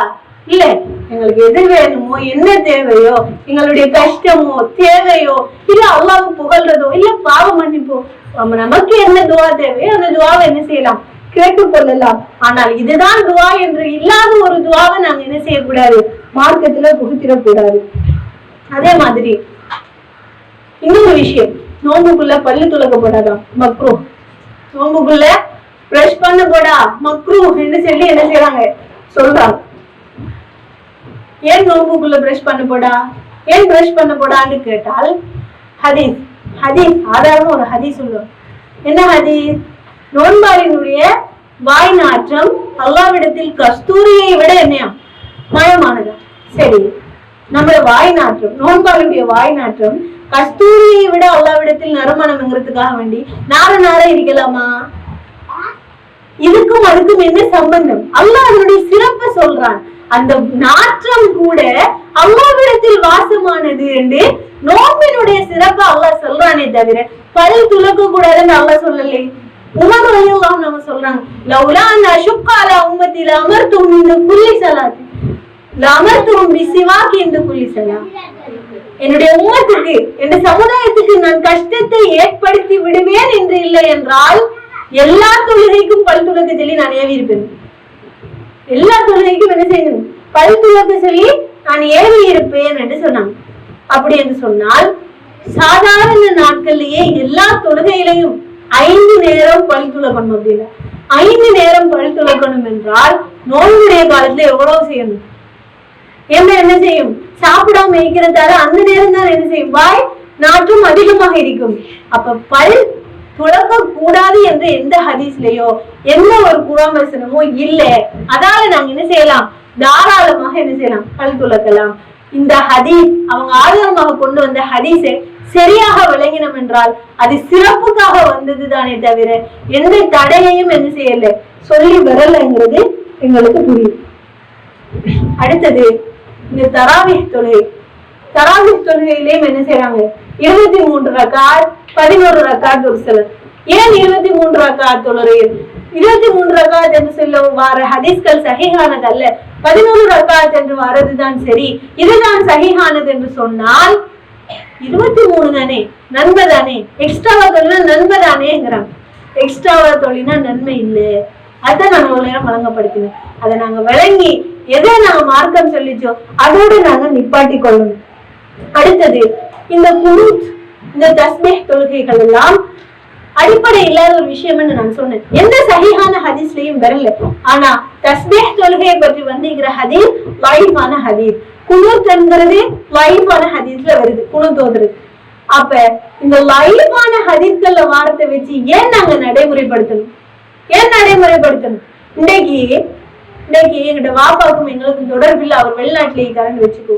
இல்ல, எங்களுக்கு எது வேணுமோ, என்ன தேவையோ, எங்களுடைய கஷ்டமோ தேவையோ, இல்ல அல்லாஹ்வை புகழ்றதோ, இல்ல பாவ மன்னிப்போ, நமக்கு என்ன துவா தேவையோ அந்த துவாவை என்ன செய்யலாம்? கேட்டுக்கொள்ளலாம். ஆனால் இதுதான் துவா என்று இல்லாத ஒரு துவாவை நாங்க என்ன செய்யக்கூடாது? மார்க்கத்துல புகுத்திடக்கூடாது. அதே மாதிரி இன்னொரு விஷயம், நோம்புக்குள்ள பல்லு துலக்கப்படாதான் மக்ரூ. நோம்புக்குள்ள பிரஷ் பண்ண போடா மக்ரூ என்று சொல்லி என்ன செய்யறாங்க? சொல்றாங்க. ஏன் நோம்புக்குள்ள பிரஷ் பண்ண போடா, ஏன் பிரஷ் பண்ண போடான்னு கேட்டால் ஹதீஸ் ஆதாரம் ஒரு ஹதீஸ் சொல்லுவோம். என்ன ஹதீஸ்? நோன்பாளினுடைய வாய் நாற்றம் அல்லாஹ்விடத்தில் கஸ்தூரியை விட என்னையா மயமானதா? சரி, நம்ம வாய் நாற்றம், நோன்பாளுடைய வாய் நாற்றம் கஸ்தூரியை விட அல்லாஹ்விடத்தில் நறுமணம்ங்கிறதுக்காக வேண்டி நார இருக்கலாமா? இதுக்கும் அதுக்கும் என்ன சம்பந்தம்? அல்லாஹ் அதனுடைய சிறப்பை சொல்றான். அந்த நாற்றம் கூட அல்லாஹ்விடத்தில் வாசமானது என்று நோம்பினுடைய சிறப்பு அல்லாஹ் சொல்றானே தவிர பல் துலக்க கூடாதுன்னு அல்லாஹ் சொல்லலே. உமர் ரலியல்லாஹு அன்ஹு சொல்றாங்க, லௌலா அன் அஷுக்க அலா உம்மத்தி லஅமர்துஹும் மின் குல்லி ஸலாத் லஅமர்துஹும் பிசிவாக் இன் குல்லி ஸலாத். என்னுடைய உம்மத்துக்கு, என் சமுதாயத்துக்கு நான் கஷ்டத்தை ஏற்படுத்தி விடுவேன் என்று இல்லை என்றால் எல்லா தொழுகைக்கும் பல் துலக்க சொல்லி நான் ஏவி இருப்பேன். எல்லா தொழுகைக்கும் என்ன செய்யணும்? பல் துலக்க சொல்லி நான் ஏவி இருப்பேன் என்று சொன்னாங்க. அப்படி என்று சொன்னால் சாதாரண நாட்கள்லயே எல்லா தொழுகையிலையும் 5 நேரம் பல் துலக்கணும். அப்படின்னா 5 நேரம் பல் துலக்கணும் என்றால் நோயுடைய காலத்துல எவ்வளவு செய்யணும்? என்ன செய்யும்? சாப்பிடாம இருக்கிறதால அந்த நேரம் தான் என்ன செய்யும்? வாய் நாற்றும் அதிகமாக இருக்கும். அப்ப பல் துலக்க கூடாது என்று எந்த ஹதீஸ்லயோ எந்த ஒரு குராமசனமோ இல்ல. அதால நாங்க என்ன செய்யலாம்? தாராளமாக என்ன செய்யலாம்? பல் துலக்கலாம். இந்த ஹதீஸ் அவங்க ஆதாரமாக கொண்டு வந்த ஹதீஸை சரியாக விளங்கினோம் என்றால் அது சிறப்புக்காக வந்தது தானே தவிர எந்த தடையையும் என்ன செய்யல சொல்லி வரலங்கிறது எங்களுக்கு புரியும். அடுத்தது இந்த தராவிஹ் தொழுகை. தராவிஹ் தொழுகையிலேயும் என்ன செய்யறாங்க? 23 ரக்காத் 11 ரக்காத் ஒரு சிலர். ஏன் 23 ரக்காத் தொழுகை? 23 ரக்காத் என்று சொல்ல வார ஹதீஸ்கள் சஹீஹானது அல்ல. 11 ரக்காத் என்று வரதுதான் சரி. இதுதான் சஹீஹானது என்று சொன்னால் 23 தானே, நன்மை தானே. எக்ஸ்ட்ராவா தொழினா நன்மை தானேங்கிறாங்க. எக்ஸ்ட்ராவா தொழினா நன்மை இல்லை. அதை நாங்க இவ்வளவு நேரம் வழங்கப்படுத்தினோம். அதை நாங்க விளங்கி எதை நாங்க மார்க்கம் சொல்லிச்சோ அதோடு நாங்க நிப்பாட்டி கொள்ளணும். அடுத்தது இந்த குனூத், இந்த தஸ்பீஹ் தொழுகைகள் எல்லாம் அடிப்படை இல்லாத ஒரு விஷயம்னு நான் சொன்னேன். எந்த சஹீஹான ஹதீஸ்லயும் வரல. ஆனா தஸ்பீஹ் தொழுகையை பற்றி வந்திருக்கிற ஹதீஸ் லைஃபான ஹதீஸ். குனூத் என்கிறது லைஃபான ஹதீஸ்ல வருது, குனூத் ஓதுறது. அப்ப இந்த லைஃபான ஹதீஸ்கள்ல வார்த்தை வச்சு ஏன் நாங்க நடைமுறைப்படுத்தணும்? இன்னைக்கு எங்கிட்ட வாப்பாவுக்கும் எங்களுக்கும் தொடர்பில் அவர் வெளிநாட்டுல இருக்காருன்னு வச்சுக்கோ.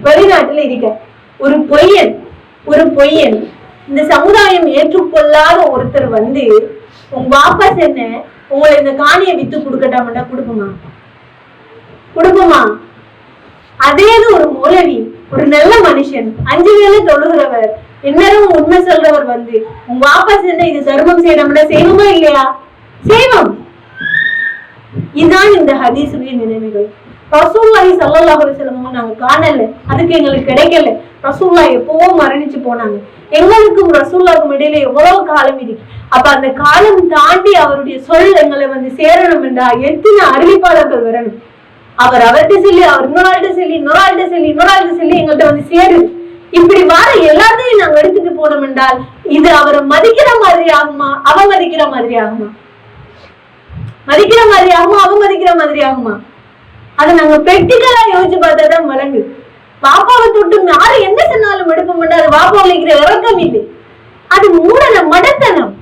வெளிநாட்டுல இருக்க ஒரு பொய்யன் இந்த சமுதாயம் ஏற்றுக்கொள்ளாத ஒருத்தர் வந்து உங்க வாப்பா என்ன உங்களை இந்த காணியை வித்து கொடுக்கட்டாமட்டா கொடுக்குமா? அதே ஒரு மௌலவி, ஒரு நல்ல மனுஷன், 5 வேளை தொழுகிறவர், என்னரும் உண்மை சொல்றவர் வந்து உங்க வாப்பா என்ன இது தர்மம் செய்யணும்னா செய்வோமா இல்லையா? செய்வோம். இதுதான் இந்த ஹதீஸுடைய நினைவுகள். ரசூலுல்லாஹி ஸல்லல்லாஹு அலைஹி வஸல்லம் நாங்க காணல, அதுக்கு எங்களுக்கு கிடைக்கல. ரசூலுல்லாஹ் எப்பவோ மரணிச்சு போனாங்க. எங்களுக்கும் ரசூலுல்லாஹ்க்கும் இடையில எவ்வளவு காலம் இருக்கு. அப்ப அந்த காலம் தாண்டி அவருடைய சொல் எங்களை வந்து சேரணும் என்றா எத்தனை அறிவிப்பாளர்கள் வரணும்? அவர்கிட்ட சொல்லி, அவர் இன்னொரு சொல்லி எங்கள்கிட்ட வந்து சேருது. இப்படி வர எல்லாத்தையும் நாங்க எடுத்துட்டு போனோம் என்றால் இது அவரை மதிக்கிற மாதிரி ஆகுமா, அவமதிக்கிற மாதிரி ஆகுமா? அவமதிக்கிற மாதிரி ஆகுமா? அதை நாங்க பிராக்டிகலா யோசிச்சு பார்த்தாதான் வழங்கு. பாப்பாவை தொட்டு யாரு என்ன சொன்னாலும் எடுக்க மாட்டாரு. பாப்பாவில் இருக்கிற இறக்கம் இல்லை, அது மூடன மடத்தனம்.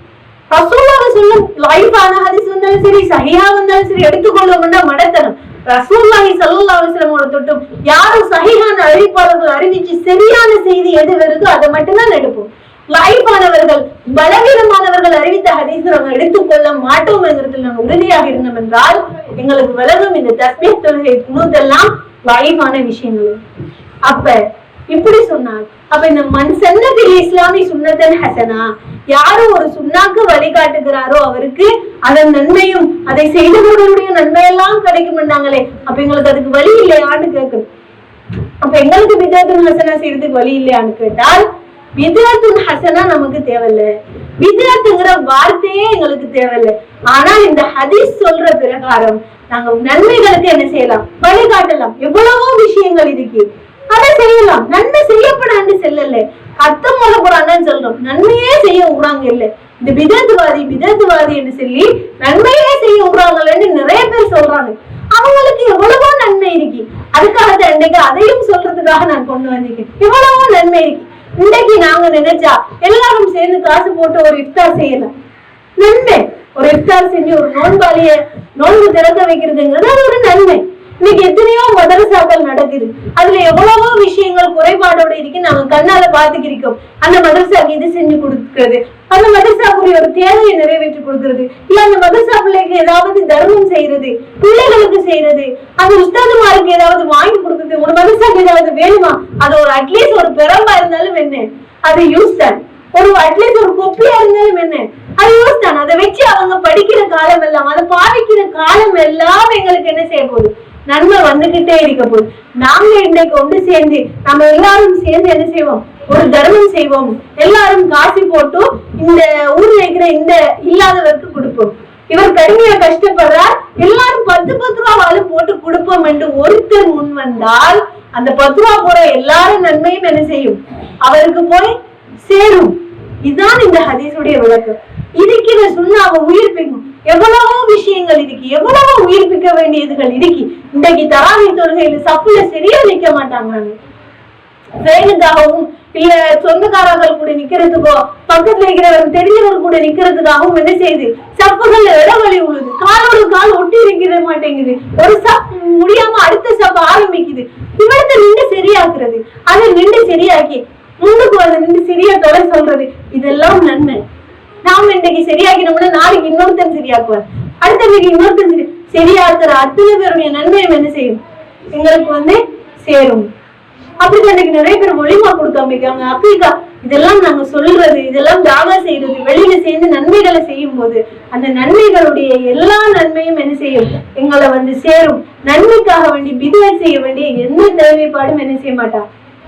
ரசூலுல்லாஹ் சொல்லும் லைஃபான ஹதீஸ் வந்தாலும் சரி, சஹீஹா வந்தாலும் சரி எடுத்துக்கொள்ளணும்னா மடத்தனம். ரசூலுல்லாஹி ஸல்லல்லாஹு அலைஹி வஸல்லம் தொட்டும் யாரும் சஹீஹான அறிவிப்பாளர்கள் அறிவிச்சு சரியான செய்தி எது வருதோ அதை மட்டும்தான் எடுப்போம். லைஃபானவர்கள் பலவீனமானவர்கள் அறிவித்த ஹதீஸ் நாங்கள் எடுத்துக்கொள்ள மாட்டோம் என்கிறதுல நாங்கள் உறுதியாக இருந்தோம் என்றால் எங்களுக்கு விலகும் இந்த தஸ்பீஹ் தொழுகை குனூத் எல்லாம் லைஃபான விஷயங்கள். அப்ப இப்படி சொன்னார். அப்ப இந்த மன் சன்னத்தில் இஸ்லாமி சுன்னத்தன் ஹசனா, யாரும் ஒரு சுன்னாக்கு வழிகாட்டுகிறாரோ அவருக்கு அதன் நன்மையும் அதை செய்தவர்களுடைய நன்மையெல்லாம் கிடைக்கும் என்றாங்களே. அப்ப எங்களுக்கு அதுக்கு வழி இல்லையான்னு கேட்கணும். அப்ப எங்களுக்கு பிதஅத்துல் ஹசனா செய்யறதுக்கு வழி இல்லையான்னு கேட்டால் பிதஅத்துல் ஹசனா நமக்கு தேவையில்லை, பிதஅத்துங்கிற வார்த்தையே எங்களுக்கு தேவையில்லை. ஆனால் இந்த ஹதீஸ் சொல்ற பிரகாரம் நாங்க நன்மைகளுக்கு என்ன செய்யலாம்? வழிகாட்டலாம். எவ்வளவோ விஷயங்கள் இருக்கு, அதை செய்யலாம். நன்மை செய்யப்படான்னு செல்லல, கத்தம் போல போறான்னு சொல்றோம். நன்மையே செய்ய விடுறாங்க இல்ல, இந்த பிதத்துவாதி என்று சொல்லி நன்மையே செய்ய விடுறாங்கன்னு நிறைய பேர் சொல்றாங்க. அவங்களுக்கு எவ்வளவோ நன்மை இருக்கு. அதுக்காக இன்றைக்கு அதையும் சொல்றதுக்காக நான் கொண்டு வந்திருக்கேன். எவ்வளவோ நன்மை இருக்கு. இன்றைக்கு நாங்க நினைச்சா எல்லாரும் சேர்ந்து காசு போட்டு ஒரு இஃப்தார் செய்யலாம். நன்மை. ஒரு இஃப்தார் செஞ்சு ஒரு நோன்பு திறக்க வைக்கிறதுங்கிறது அது ஒரு நன்மை. இன்னைக்கு எத்தனையோ மதரசாக்கள் நடக்குது, அதுல எவ்வளவோ விஷயங்கள் குறைபாடோட இருக்கு, நாங்க கண்ணால பாத்துக்கிருக்கோம். அந்த மதரசாக்கு இது செஞ்சு கொடுக்கிறது, அந்த மதரசாக்குரிய ஒரு தேவையை நிறைவேற்றி கொடுக்கிறது, இல்ல அந்த மதரசா பிள்ளைக்கு ஏதாவது தர்மம் செய்யறது, பிள்ளைகளுக்கு செய்யறது, அந்த உஸ்தாதுமாருக்கு ஏதாவது வாங்கி கொடுக்குறது, உங்க மதரசாக்கு ஏதாவது வேணுமா, அது ஒரு அட்லீஸ்ட் ஒரு பெரம்பா இருந்தாலும் என்ன, அது யூஸ் தான். ஒரு அட்லீஸ்ட் ஒரு கொப்பியா இருந்தாலும் என்ன, அது யூஸ் தான். அதை வச்சு அவங்க படிக்கிற காலம் எல்லாம், அதை பாவிக்கிற காலம் எல்லாம் எங்களுக்கு என்ன செய்ய போகுது, நன்மை வந்துகிட்டே இருக்க போகுது. நாங்க இன்னைக்கு ஒன்று சேர்ந்து நம்ம எல்லாரும் சேர்ந்து என்ன செய்வோம், ஒரு தர்மம் செய்வோம். எல்லாரும் காசு போட்டு இந்த ஊர்ல இருக்கிற இந்த இல்லாதவருக்கு கொடுப்போம். இவர் கடுமையா கஷ்டப்படுறார், எல்லாரும் 10 ரூபாவாலும் போட்டு கொடுப்போம் என்று ஒருத்தர் முன் வந்தால் அந்த 10 ரூபா போற எல்லாரும் நன்மையும் என்ன செய்யும், அவருக்கு போய் சேரும். இதுதான் இந்த ஹதீஸுடைய விளக்கம். இருக்கிற சுண்ணாவை உயிர்ப்பிக்கும் எவ்வளவோ விஷயங்கள் இருக்கு, எவ்வளவோ உயிர்ப்பிக்க வேண்டியதுகள் இருக்கு. இன்றைக்கு தராவி தொழுகையில சப்புல சரியா நிக்க மாட்டாங்க, வேணுக்காகவும் இல்ல சொந்தக்காரர்கள் கூட நிக்கிறதுக்கோ பக்கத்துல இருக்கிறவங்க தெரிஞ்சவர்கள் கூட நிக்கிறதுக்காகவும் என்ன செய்யுது, சப்புகள் இடவழி உழுது, காலோடு கால் ஒட்டி இருக்கிற மாட்டேங்குது, ஒரு சப் முடியாம அடுத்த சப் ஆரம்பிக்குது. இவரத்தை நின்று சரியாக்குறது, அதை நின்று சரியாக்கி முன்னுக்கு வந்து நின்று சரியா தொலை சொல்றது, இதெல்லாம் நன்மை. நாம இன்னைக்கு சரியாக்கினோம்னா நாளைக்கு இன்னொருத்தன் சரியாக்குவார், அடுத்த வீக்கு இன்னொருத்தன் சரியாக்குற அத்தனை பேருடைய நன்மையும் என்ன செய்யும், எங்களுக்கு வந்து சேரும். அப்படிதான் இன்னைக்கு நிறைய பேர் ஒளிமா கொடுக்காம இருக்காங்க. அக்கீகா இதெல்லாம் நாங்க சொல்றது, இதெல்லாம் தாவா செய்யறது, வெளியில சேர்ந்து நன்மைகளை செய்யும் போது அந்த நன்மைகளுடைய எல்லா நன்மையும் என்ன செய்யும், எங்களை வந்து சேரும். நன்மைக்காக வேண்டி பிதுவல் செய்ய வேண்டிய எந்த தேவைப்பாடும் என்ன செய்ய மாட்டா,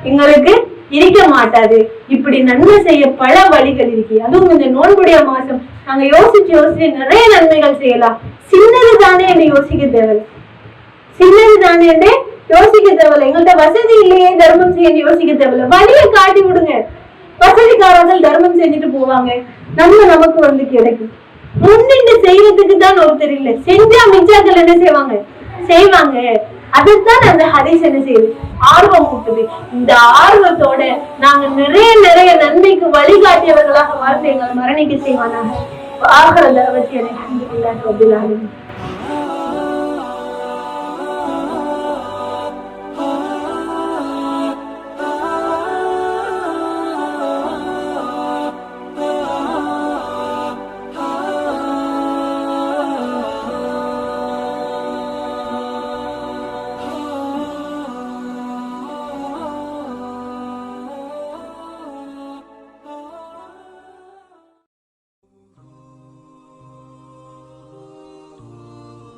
எங்களுக்கு இருக்க மாட்டாது. இப்படி நன்மை செய்ய பல வழிகள் இருக்கு. அதுவும் இந்த நோன்புடைய மாசம் நாங்க யோசிச்சு நிறைய நன்மைகள் செய்யலாம். சின்னது தானே என்று யோசிக்க தேவை, சின்னது தானே என்று யோசிக்க தேவையில்ல. எங்கள்கிட்ட வசதி இல்லையே தர்மம் செய்ய யோசிக்க தேவையில்ல, வழியை காட்டி விடுங்க. வசதிக்காரர்கள் தர்மம் செஞ்சுட்டு போவாங்க, நன்மை நமக்கு வந்து கிடைக்கும். முன்னிட்டு செய்யறதுக்கு தான் ஒருத்தர் இல்லை, செஞ்சா மிச்சாக்கள் என்ன செய்வாங்க. அதுதான் அந்த ஹதீஸ் என்ன செய்யுது, ஆர்வம் ஊட்டுது. இந்த ஆர்வத்தோட நாங்க நிறைய நன்மைக்கு வழிகாட்டியவர்களாக வாழ்ந்து எங்களை மரணிக்க செய்வானாங்க. ஆகிற தரவத்தி அல்ஹம்துலில்லாஹி ரப்பில் ஆலமீன்.